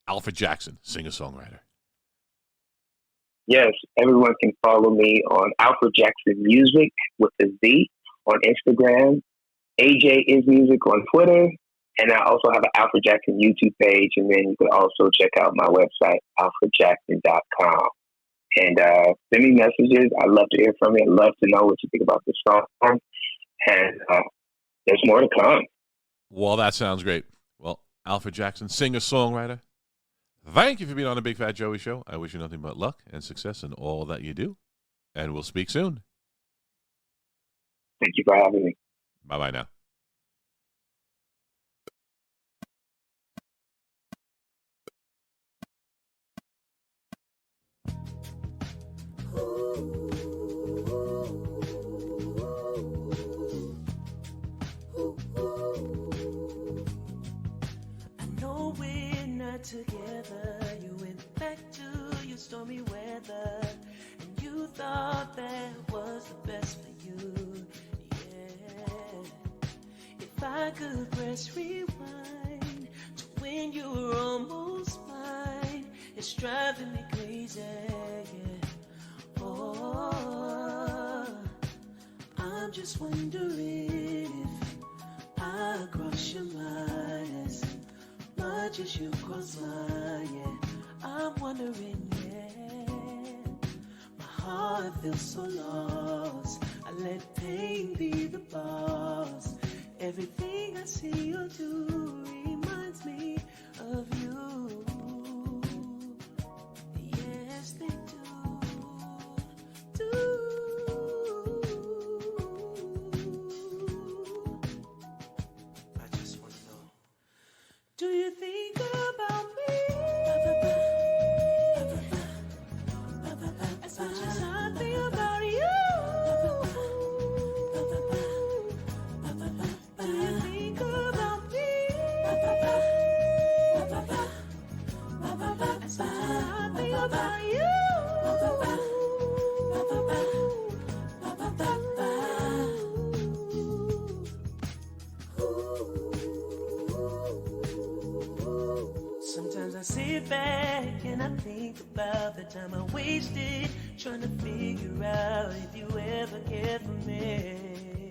[SPEAKER 2] Alfred Jackson, singer-songwriter?
[SPEAKER 5] Yes, everyone can follow me on Alfred Jackson Music with a Z on Instagram, AJ Is Music on Twitter, and I also have an Alfred Jackson YouTube page, and then you can also check out my website, alfredjackson.com. And send me messages. I'd love to hear from you. I'd love to know what you think about this song. And there's more to come.
[SPEAKER 2] Well, that sounds great. Well, Alfred Jackson, singer-songwriter, Thank you for being on the Big Fat Joey Show. I wish you nothing but luck and success in all that you do. And we'll speak soon.
[SPEAKER 5] Thank you for having me.
[SPEAKER 2] Bye-bye now.
[SPEAKER 6] Together, you went back to your stormy weather, and you thought that was the best for you. Yeah, if I could press rewind to when you were almost mine, it's driving me crazy. Yeah. Oh, I'm just wondering if I cross your mind as much as you cross mine, yeah. I'm wondering, yeah. My heart feels so lost. I let pain be the boss. Everything I see you do reminds me of you. Yes, they do. I just want to know, do you think about me as much as I think about you? Do you think about me as much as I think about you? Sometimes I sit back and I think about the time I wasted trying to figure out if you ever cared for me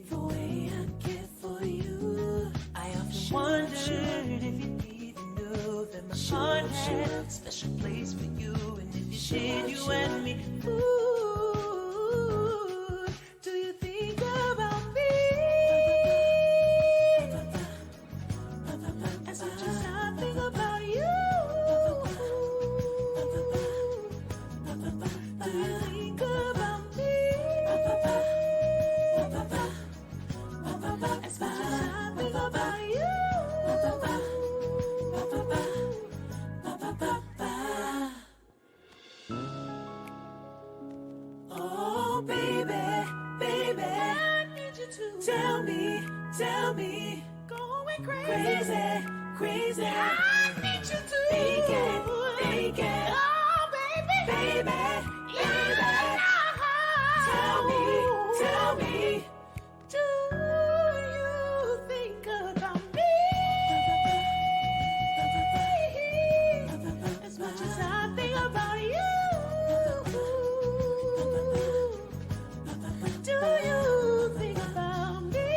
[SPEAKER 6] the way I cared for you. I often wondered if you even knew that my heart had a special place for you, and if you did, you and me. Ooh, do you think about me as much as I think about you? Do you think about me as much as I think about you? Oh, baby, baby, I need you to tell me, going crazy, crazy. I need you to think it. Oh, baby, baby, baby, tell me, do you think about me as much as I think about you? Do you think about me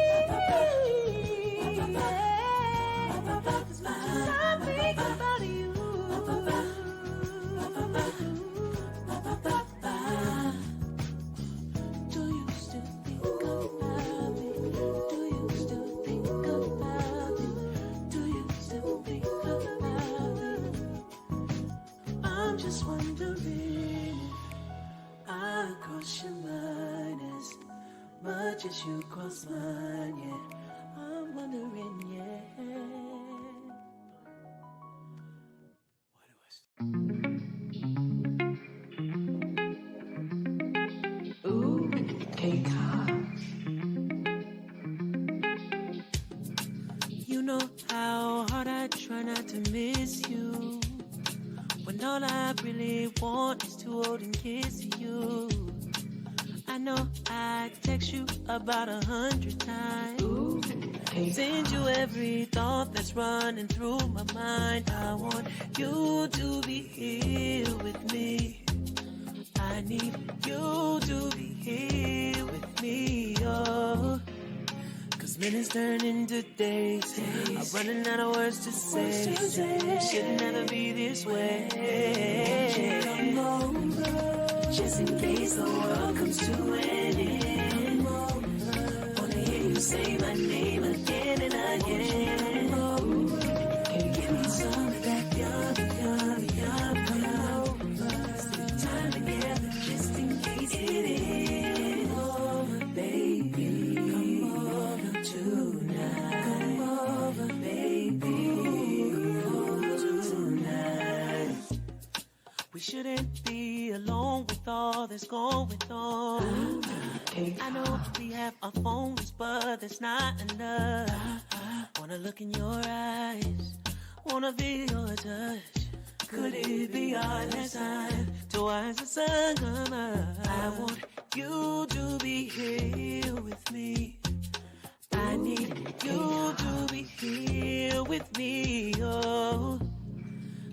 [SPEAKER 6] as much as I think about you? Do you still think about me? Do you still think about me? Do you still think about me? I'm just wondering if I cross your mind as much as you cross mine, yeah. I'm wondering, yeah. Ooh, K-Cops. You know how hard I try not to miss you, when all I really want is to hold and kiss you. I know I text you about 100 times. Ooh, send you every thought that's running through my mind. I want you to be here with me. I need you to be here with me, oh. 'Cause minutes turn into days. I'm running out of words to say. Should never be this way. Come over, just in case the world comes to an end. Wanna hear you say my name again and again. Give me some of that young. going on. I know we have our phones, but that's not enough. Wanna look in your eyes, wanna feel your touch. Could it be our last time to watch the sun come up? I want you to be here with me. I need you to be here with me, oh.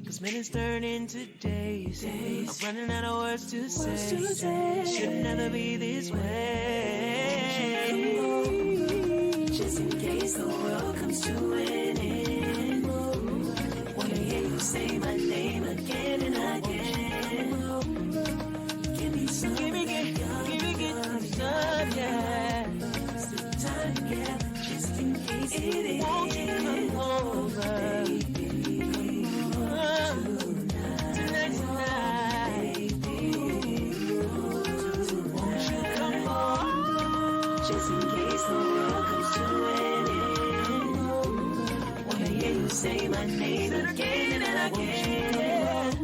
[SPEAKER 6] 'Cause minutes turn into days. I'm running out of words to say. Should never be this way. Just in case the world comes to an end. Wanna hear you say my name again and again. Give me some, give me some, yeah. Still time together, just in case it won't come over. Just in case the world comes to an end. Wanna hear you say my name again and again.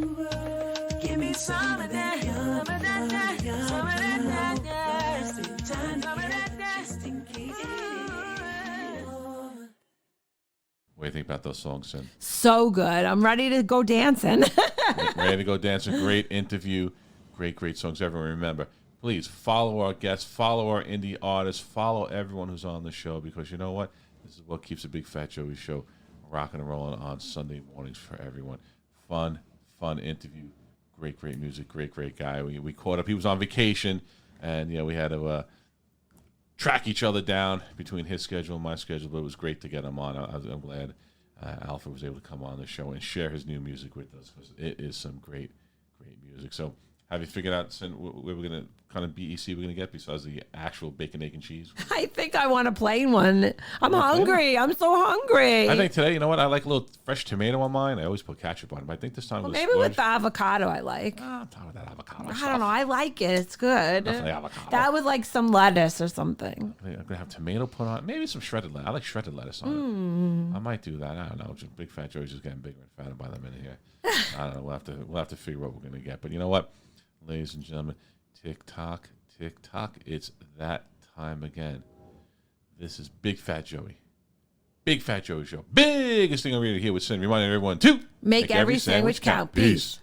[SPEAKER 6] Give me some of that, some of that, some of that, just in case.
[SPEAKER 2] What do you think about those songs, Cyn?
[SPEAKER 3] So good. I'm ready to go dancing.
[SPEAKER 2] Ready to go dancing. Great interview. Great songs. Everyone remember, please follow our guests, follow our indie artists, follow everyone who's on the show, because you know what? This is what keeps the Big Fat Joey Show rocking and rolling on Sunday mornings for everyone. Fun interview. Great music. Great guy. We caught up. He was on vacation, and we had to track each other down between his schedule and my schedule, but it was great to get him on. I'm glad Alfred was able to come on the show and share his new music with us, because it is some great music. So have you figured out, Cyn, where we're going to kind of BEC we're going to get besides the actual bacon, egg, and cheese?
[SPEAKER 3] I think I want a plain one. I'm hungry. I'm so hungry.
[SPEAKER 2] I think today, you know what? I like a little fresh tomato on mine. I always put ketchup on it, but I think this time it was
[SPEAKER 3] maybe with the avocado I like.
[SPEAKER 2] I'm talking about that avocado
[SPEAKER 3] I
[SPEAKER 2] stuff.
[SPEAKER 3] don't know. I like it. It's good.
[SPEAKER 2] Definitely avocado.
[SPEAKER 3] That with like some lettuce or something.
[SPEAKER 2] I'm going to have tomato put on it. Maybe some shredded lettuce. I like shredded lettuce on it. I might do that. I don't know. Just Big Fat Joey's just getting bigger and fatter by the minute here. I don't know. We'll have to figure what we're going to get. But you know what? Ladies and gentlemen, tick tock, it's that time again. This is Big Fat Joey. Big Fat Joey Show. Biggest thing I'm ready to hear with Cyn. Reminding everyone to
[SPEAKER 3] make every sandwich count. Peace.